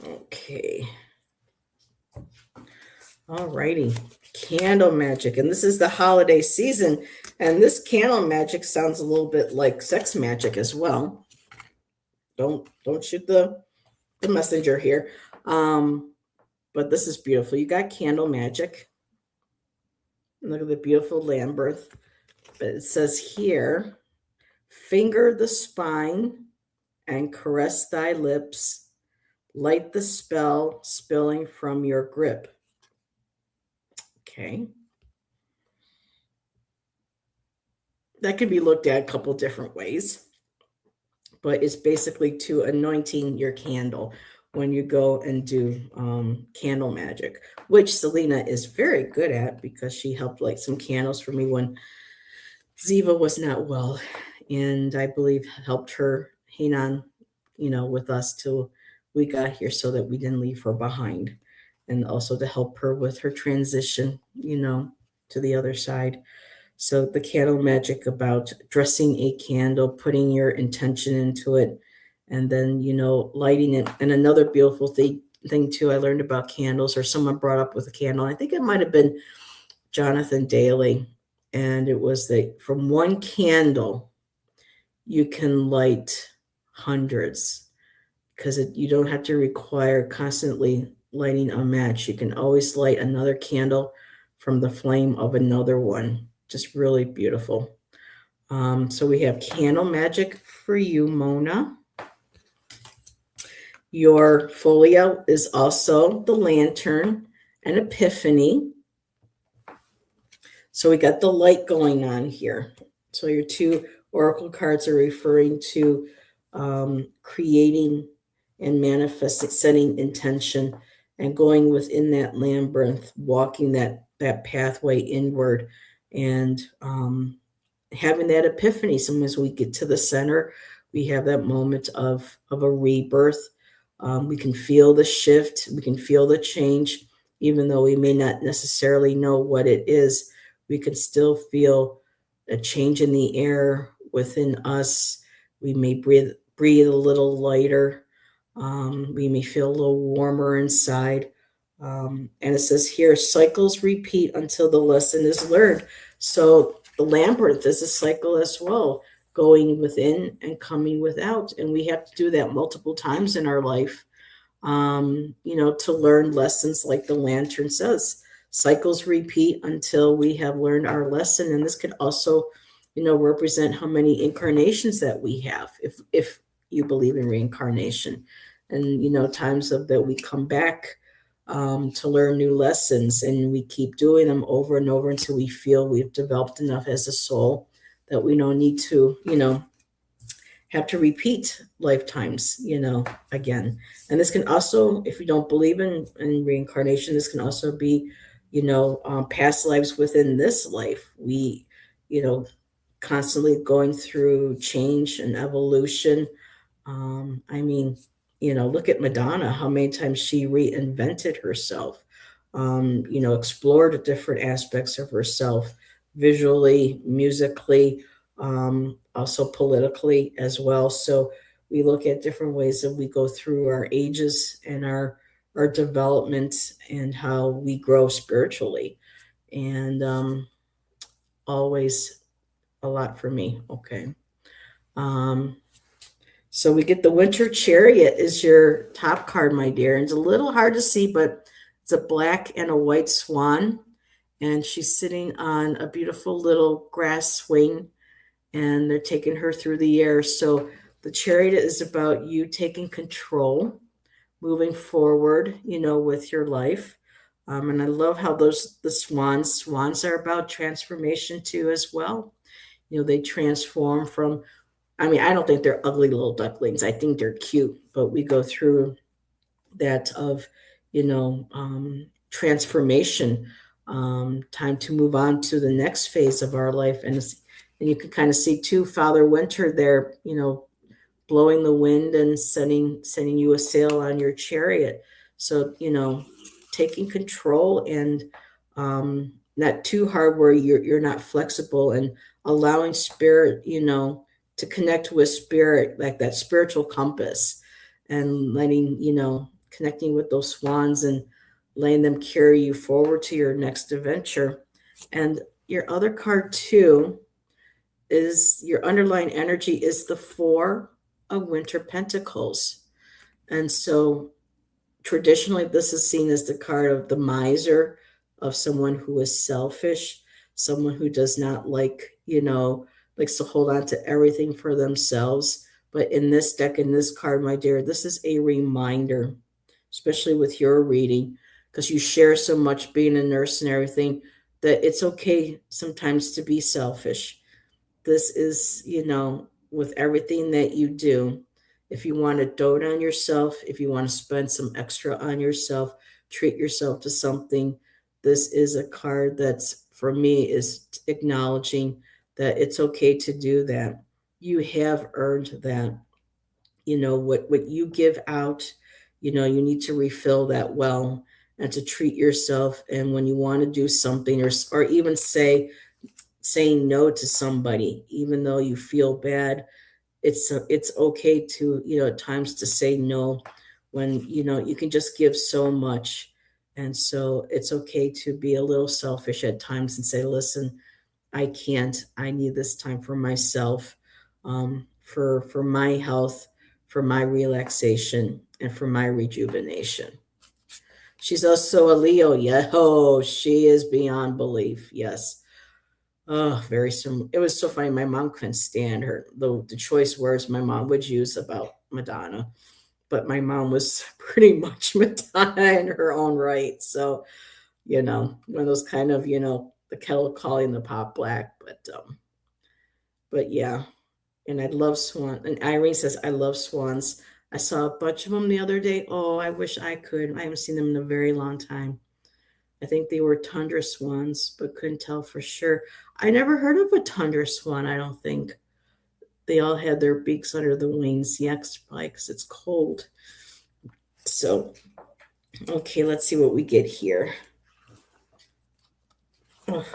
Okay. All righty. Candle magic. And this is the holiday season. And this candle magic sounds a little bit like sex magic as well. Don't shoot the messenger here. But this is beautiful. You got candle magic. Look at the beautiful Lambert. But it says here, finger the spine and caress thy lips. Light the spell spilling from your grip. Okay. That could be looked at a couple different ways, but it's basically to anointing your candle when you go and do candle magic, which Selena is very good at because she helped light some candles for me when Ziva was not well and I believe helped her hang on, with us till we got here so that we didn't leave her behind. And also to help her with her transition, to the other side. So the candle magic about dressing a candle, putting your intention into it, and then, lighting it. And another beautiful thing too, I learned about candles, or someone brought up with a candle. I think it might have been Jonathan Daly. And it was that from one candle, you can light hundreds, because you don't have to require constantly lighting a match. You can always light another candle from the flame of another one. Just really beautiful. So we have candle magic for you, Mona. Your folio is also the lantern and epiphany. So we got the light going on here. So your two oracle cards are referring to creating and manifesting, setting intention, and going within that labyrinth, walking that pathway inward, and having that epiphany. Sometimes we get to the center, we have that moment of a rebirth. We can feel the shift, we can feel the change, even though we may not necessarily know what it is. We can still feel a change in the air within us. We may breathe a little lighter. We may feel a little warmer inside. And it says here, cycles repeat until the lesson is learned. So the labyrinth is a cycle as well, going within and coming without. And we have to do that multiple times in our life, to learn lessons, like the lantern says. Cycles repeat until we have learned our lesson. And this could also, represent how many incarnations that we have, if you believe in reincarnation. And, times of that we come back to learn new lessons, and we keep doing them over and over until we feel we've developed enough as a soul that we don't need to, have to repeat lifetimes, again. And this can also, if you don't believe in reincarnation, this can also be, past lives within this life. We, constantly going through change and evolution. I mean, look at Madonna, how many times she reinvented herself, explored different aspects of herself, visually, musically, also politically as well. So we look at different ways that we go through our ages and our development, and how we grow spiritually. And always a lot for me. Okay. Um, so we get the Winter Chariot is your top card, my dear. And it's a little hard to see, but it's a black and a white swan. And she's sitting on a beautiful little grass swing, and they're taking her through the air. So the chariot is about you taking control, moving forward, with your life. And I love how the swans are about transformation too, as well. They transform from, I mean, I don't think they're ugly little ducklings. I think they're cute, but we go through that of, transformation, time to move on to the next phase of our life. And you can kind of see too, Father Winter there, blowing the wind and sending you a sail on your chariot. So, taking control, and not too hard where you're not flexible, and allowing spirit, to connect with spirit, like that spiritual compass, and letting, connecting with those swans and letting them carry you forward to your next adventure. And your other card too is your underlying energy is the Four of Winter Pentacles. And so traditionally, this is seen as the card of the miser, of someone who is selfish, someone who does not likes to hold on to everything for themselves. But in this deck, in this card, my dear, this is a reminder, especially with your reading, because you share so much being a nurse and everything, that it's okay sometimes to be selfish. This is, with everything that you do, if you want to dote on yourself, if you want to spend some extra on yourself, treat yourself to something, this is a card that's, for me, is acknowledging that it's okay to do that. you have earned that. What you give out, you need to refill that well and to treat yourself. And when you want to do something, or even saying no to somebody, even though you feel bad, it's okay to, at times, to say no, when you can just give so much. And so it's okay to be a little selfish at times and say, listen, I can't. I need this time for myself, for my health, for my relaxation, and for my rejuvenation. She's also a Leo. Yeah. Oh, she is beyond belief. Yes. Oh, very similar. It was so funny. My mom couldn't stand her. The choice words my mom would use about Madonna, but my mom was pretty much Madonna in her own right. So, one of those kind of, the kettle calling the pot black. But yeah, and I love swan. And Irene says, I love swans. I saw a bunch of them the other day. Oh, I wish I could. I haven't seen them in a very long time. I think they were tundra swans, but couldn't tell for sure. I never heard of a tundra swan, I don't think. They all had their beaks under the wings. Yeah, probably because it's cold. So, okay, let's see what we get here. Oh,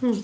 hmm.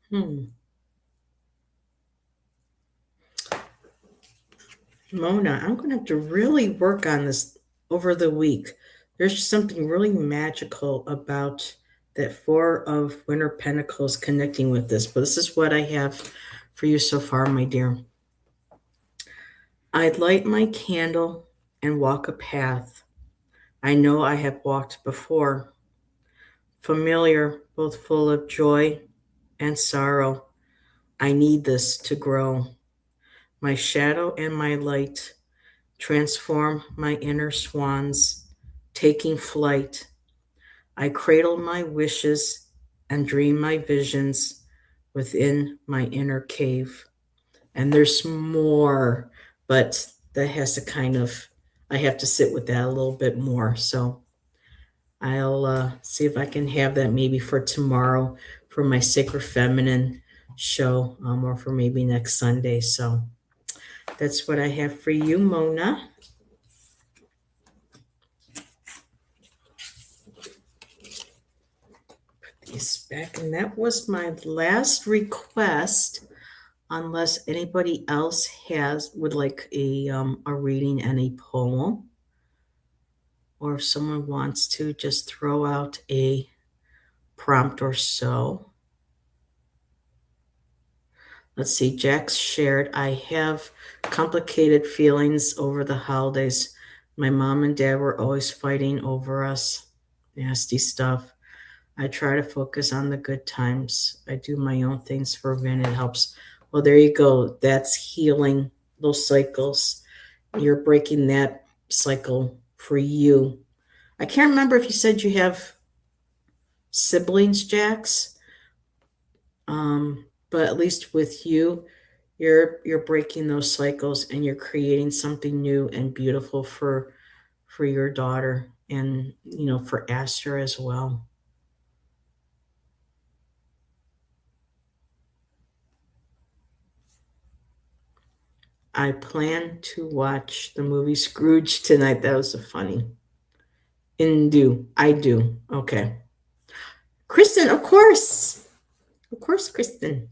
Hmm. Mona, I'm going to have to really work on this over the week. There's something really magical about that Four of Winter Pentacles connecting with this. But this is what I have for you so far, my dear. I'd light my candle and walk a path I know I have walked before, familiar, both full of joy and sorrow. I need this to grow. My shadow and my light transform my inner swans, taking flight. I cradle my wishes and dream my visions within my inner cave. And there's more, but that has to I have to sit with that a little bit more. So I'll see if I can have that maybe for tomorrow for my Sacred Feminine show, or for maybe next Sunday. So that's what I have for you, Mona. Put these back, and that was my last request. Unless anybody else would like a reading and a poem, or if someone wants to just throw out a prompt or so. Let's see, Jax shared, I have complicated feelings over the holidays. My mom and dad were always fighting over us. Nasty stuff. I try to focus on the good times. I do my own things for when it helps. Well, there you go. That's healing those cycles. You're breaking that cycle for you. I can't remember if you said you have siblings, Jax. But at least with you, you're breaking those cycles and you're creating something new and beautiful for your daughter, and for Aster as well. I plan to watch the movie Scrooge tonight. That was so funny. I do. Okay. Kristen, of course, Kristen.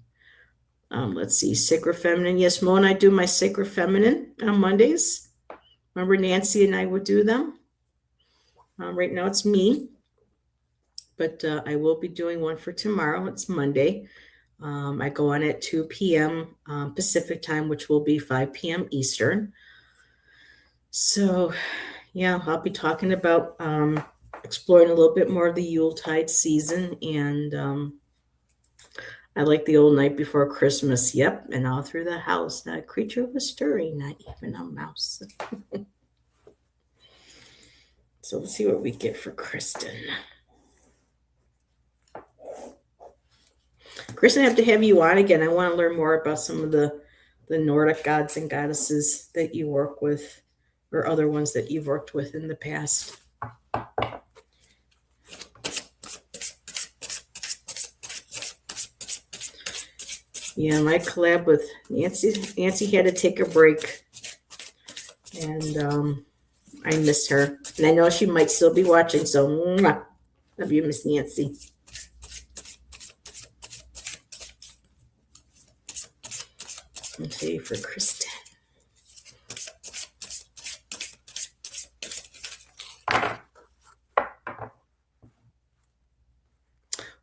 Let's see, Sacred Feminine. Yes, Mo and I do my Sacred Feminine on Mondays. Remember, Nancy and I would do them. Right now, it's me, but I will be doing one for tomorrow. It's Monday. I go on at 2 p.m. Pacific time, which will be 5 p.m. Eastern. So, yeah, I'll be talking about exploring a little bit more of the Yuletide season, and I like the old night before Christmas. Yep, and all through the house, not a creature was stirring, not even a mouse. So let's see what we get for Kristen. Kristen, I have to have you on again. I want to learn more about some of the Nordic gods and goddesses that you work with, or other ones that you've worked with in the past. Yeah, my collab with Nancy had to take a break, and I miss her. And I know she might still be watching, so mwah, love you, Miss Nancy. Let's see for Kristen.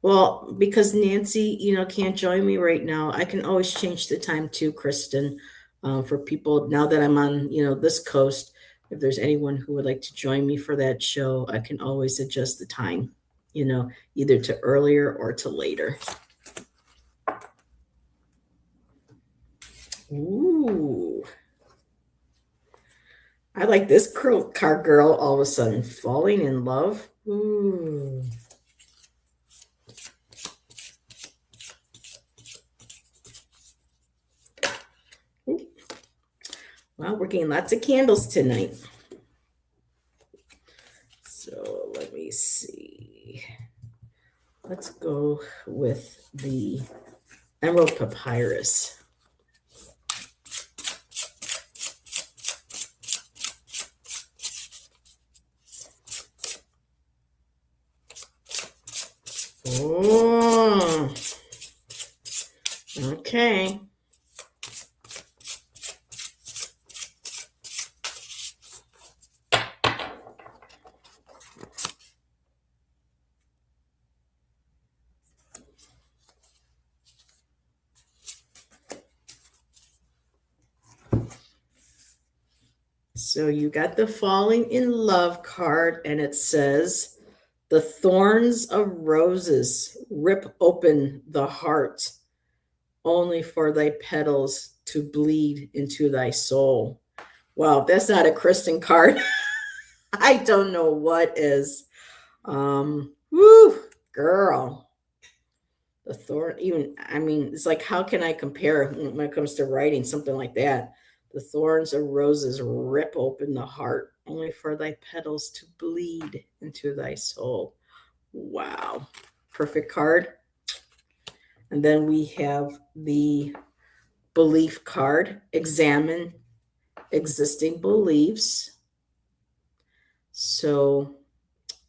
Well, because Nancy, can't join me right now, I can always change the time too, Kristen. For people now that I'm on, this coast, if there's anyone who would like to join me for that show, I can always adjust the time, either to earlier or to later. Ooh. I like this car girl all of a sudden falling in love. Ooh. Well, we're getting lots of candles tonight. So let me see. Let's go with the Emerald Papyrus. Oh, Okay. So you got the falling in love card, and it says, the thorns of roses rip open the heart, only for thy petals to bleed into thy soul. Wow, if that's not a Kristen card, I don't know what is. Woo, girl. The thorn, even, I mean, it's like, how can I compare when it comes to writing something like that? The thorns of roses rip open the heart, only for thy petals to bleed into thy soul. Wow. Perfect card. And then we have the belief card. Examine existing beliefs. So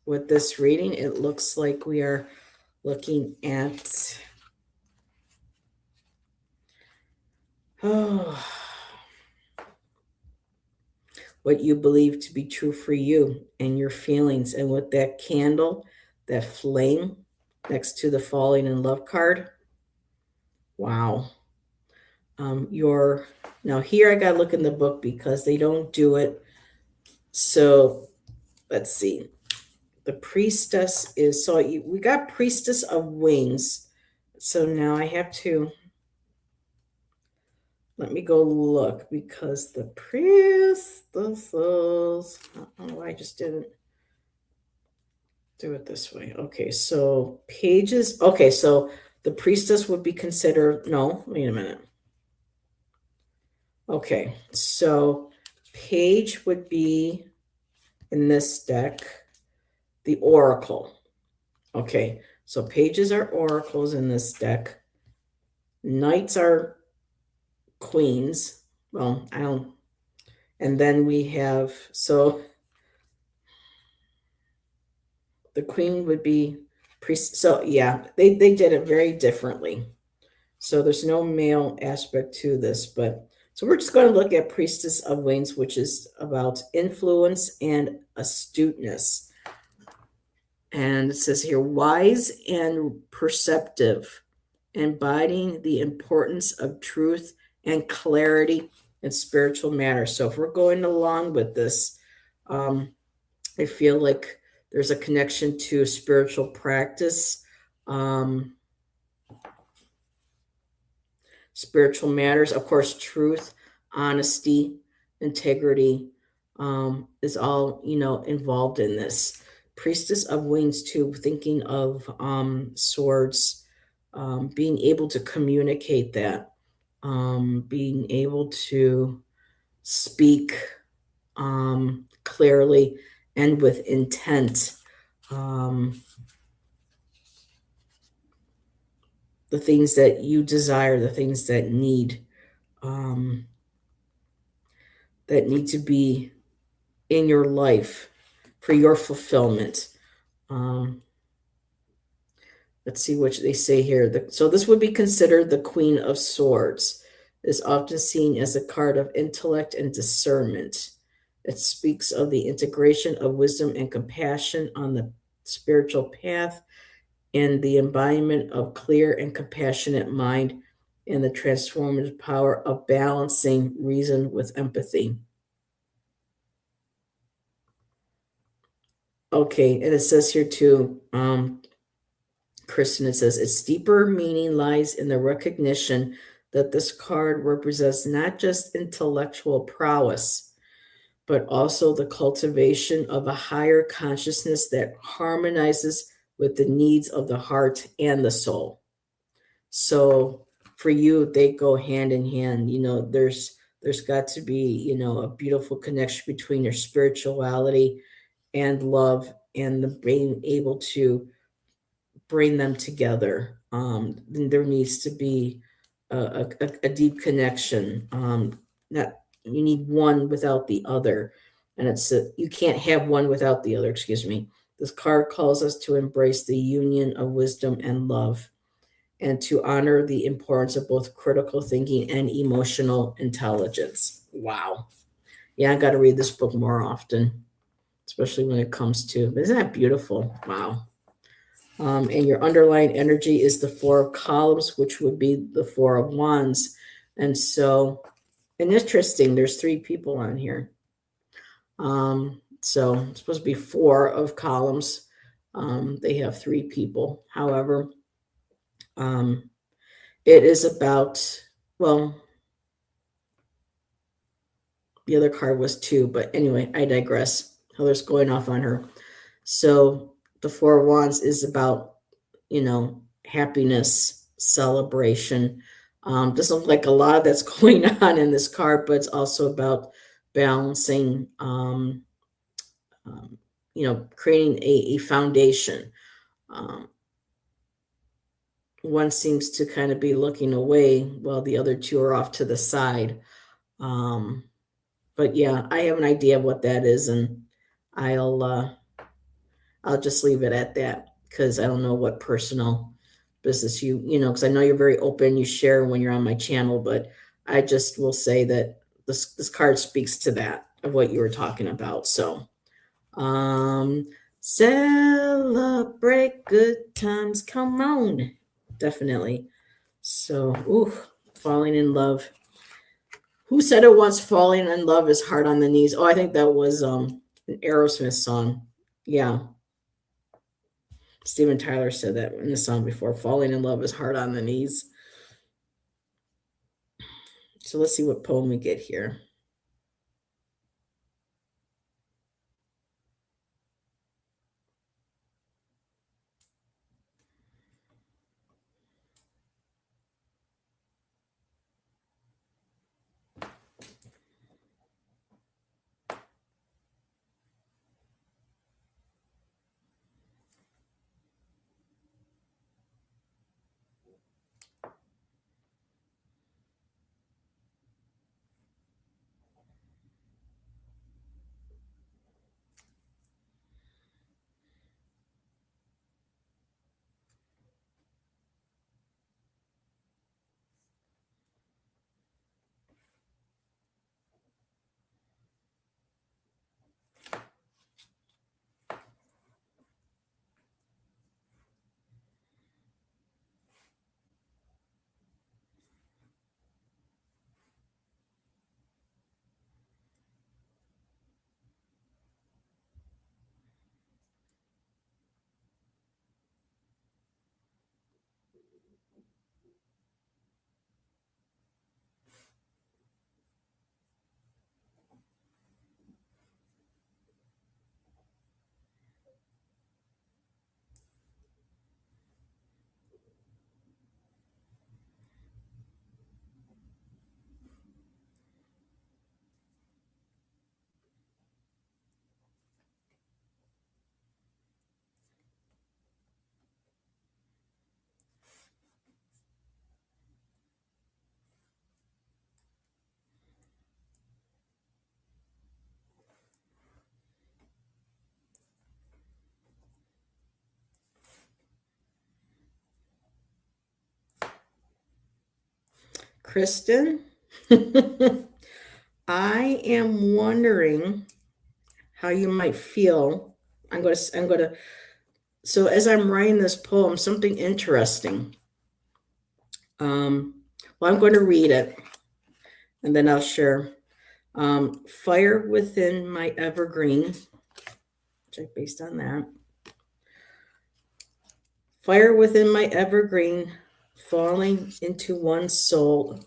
with this reading, it looks like we are looking at what you believe to be true for you and your feelings. And with that candle, that flame next to the falling in love card, wow. Now here I gotta look in the book because they don't do it. So let's see. The priestess is, so we got priestess of wings. So now I have to, let me go look, because the priestesses, I don't know why I just didn't do it this way. Okay, so pages, okay, so the priestess would be considered, no, wait a minute. Okay, so page would be, in this deck, the oracle. Okay, so pages are oracles in this deck. Knights are queens. Well, I don't. And then we have, so the queen would be priest. So yeah, they did it very differently. So there's no male aspect to this, but so we're just going to look at priestess of wings, which is about influence and astuteness. And it says here, wise and perceptive, embodying the importance of truth and clarity in spiritual matters. So if we're going along with this, I feel like there's a connection to spiritual practice, spiritual matters. Of course, truth, honesty, integrity is all, involved in this. Priestess of wings, too, thinking of swords, being able to communicate that, being able to speak clearly and with intent. The things that you desire, the things that need to be in your life for your fulfillment. Let's see what they say here. So this would be considered the Queen of Swords. It is often seen as a card of intellect and discernment. It speaks of the integration of wisdom and compassion on the spiritual path, and the embodiment of clear and compassionate mind, and the transformative power of balancing reason with empathy. Okay, and it says here too, Kristen, it says, its deeper meaning lies in the recognition that this card represents not just intellectual prowess, but also the cultivation of a higher consciousness that harmonizes with the needs of the heart and the soul. So for you, they go hand in hand. There's got to be, a beautiful connection between your spirituality and love, and the being able to bring them together. There needs to be a deep connection. Not You need one without the other, and you can't have one without the other. Excuse me. This card calls us to embrace the union of wisdom and love, and to honor the importance of both critical thinking and emotional intelligence. Wow. Yeah, I got to read this book more often, especially when it comes to, isn't that beautiful? Wow. And your underlying energy is the four of columns, which would be the four of wands. And so, and interesting, there's three people on here. So it's supposed to be four of columns. They have three people. However, it is about, well, the other card was two, but anyway, I digress. Heather's going off on her. So the Four of Wands is about, happiness, celebration. Doesn't look like a lot that's going on in this card, but it's also about balancing, creating a foundation. One seems to kind of be looking away while the other two are off to the side. But yeah, I have an idea of what that is, and I'll just leave it at that because I don't know what personal business because I know you're very open, you share when you're on my channel, but I just will say that this card speaks to that of what you were talking about. So, celebrate good times. Come on, definitely. So, falling in love. Who said it once? Falling in love is hard on the knees. Oh, I think that was an Aerosmith song. Yeah. Steven Tyler said that in the song before. Falling in love is hard on the knees. So let's see what poem we get here. Kristen, I am wondering how you might feel. I'm going to, so as I'm writing this poem, something interesting. Well, I'm going to read it and then I'll share. Fire within my evergreen, check based on that. Fire within my evergreen, falling into one soul,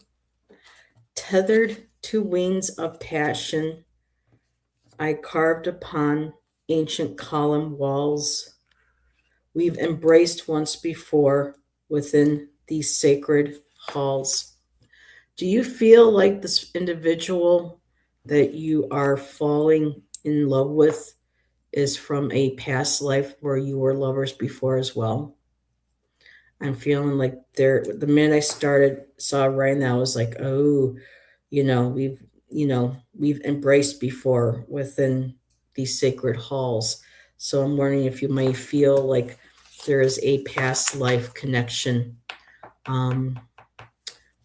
tethered to wings of passion, I carved upon ancient column walls. We've embraced once before within these sacred halls. Do you feel like this individual that you are falling in love with is from a past life where you were lovers before as well? I'm feeling like the minute I saw writing that, I was like, oh, we've embraced before within these sacred halls. So I'm wondering if you may feel like there is a past life connection um,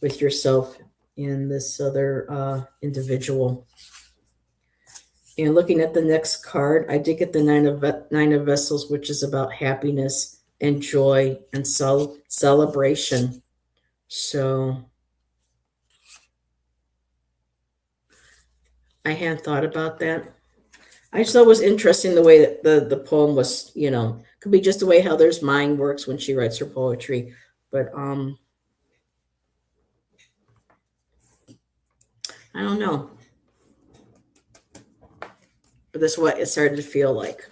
with yourself and this other individual. And looking at the next card, I did get the Nine of Vessels, which is about happiness and joy and celebration. So I hadn't thought about that. I just thought it was interesting the way that the poem was, could be just the way Heather's mind works when she writes her poetry. But I don't know. But that's what it started to feel like.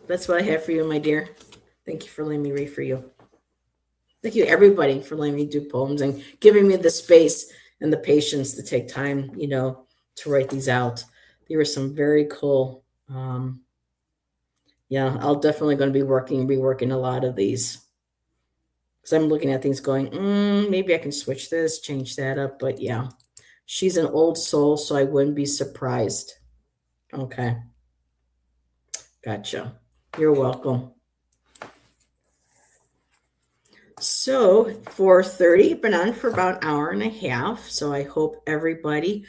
That's what I have for you, my dear. Thank you for letting me read for you. Thank you, everybody, for letting me do poems and giving me the space and the patience to take time, to write these out. There were some very cool. Yeah, I'll definitely going to be reworking a lot of these because I'm looking at things going, maybe I can switch this, change that up. But yeah, she's an old soul, so I wouldn't be surprised. Okay, gotcha. You're welcome. So 4:30, been on for about an hour and a half. So I hope everybody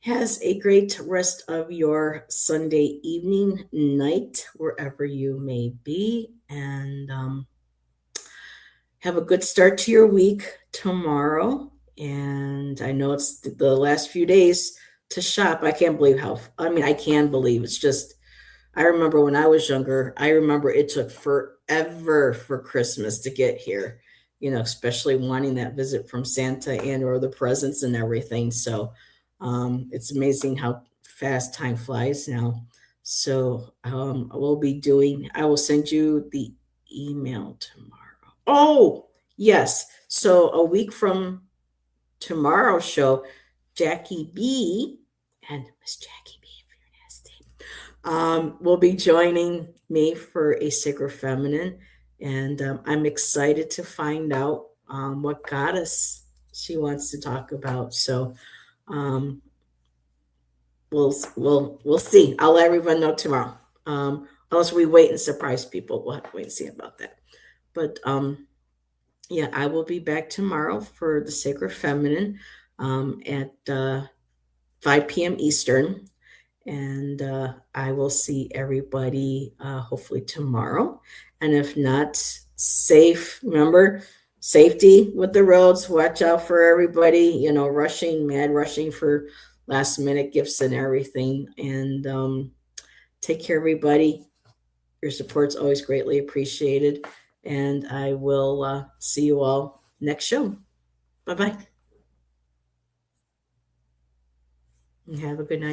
has a great rest of your Sunday evening, night, wherever you may be, and have a good start to your week tomorrow. And I know it's the last few days to shop. I can't believe I can believe it's just I remember when I was younger, I remember it took forever for Christmas to get here, especially wanting that visit from Santa and or the presents and everything. So it's amazing how fast time flies now. So I will send you the email tomorrow. Oh, yes. So a week from tomorrow's show, Jackie B and Miss Jackie B, if you're nasty, will be joining me for a Sacred Feminine. And I'm excited to find out what goddess she wants to talk about. So um, we'll see. I'll let everyone know tomorrow. Unless we wait and surprise people, we'll have to wait and see about that. But yeah, I will be back tomorrow for the Sacred Feminine at 5 p.m. Eastern. And I will see everybody hopefully tomorrow. And if not, remember, safety with the roads. Watch out for everybody, mad rushing for last minute gifts and everything. And take care, everybody. Your support's always greatly appreciated. And I will see you all next show. Bye-bye. And have a good night.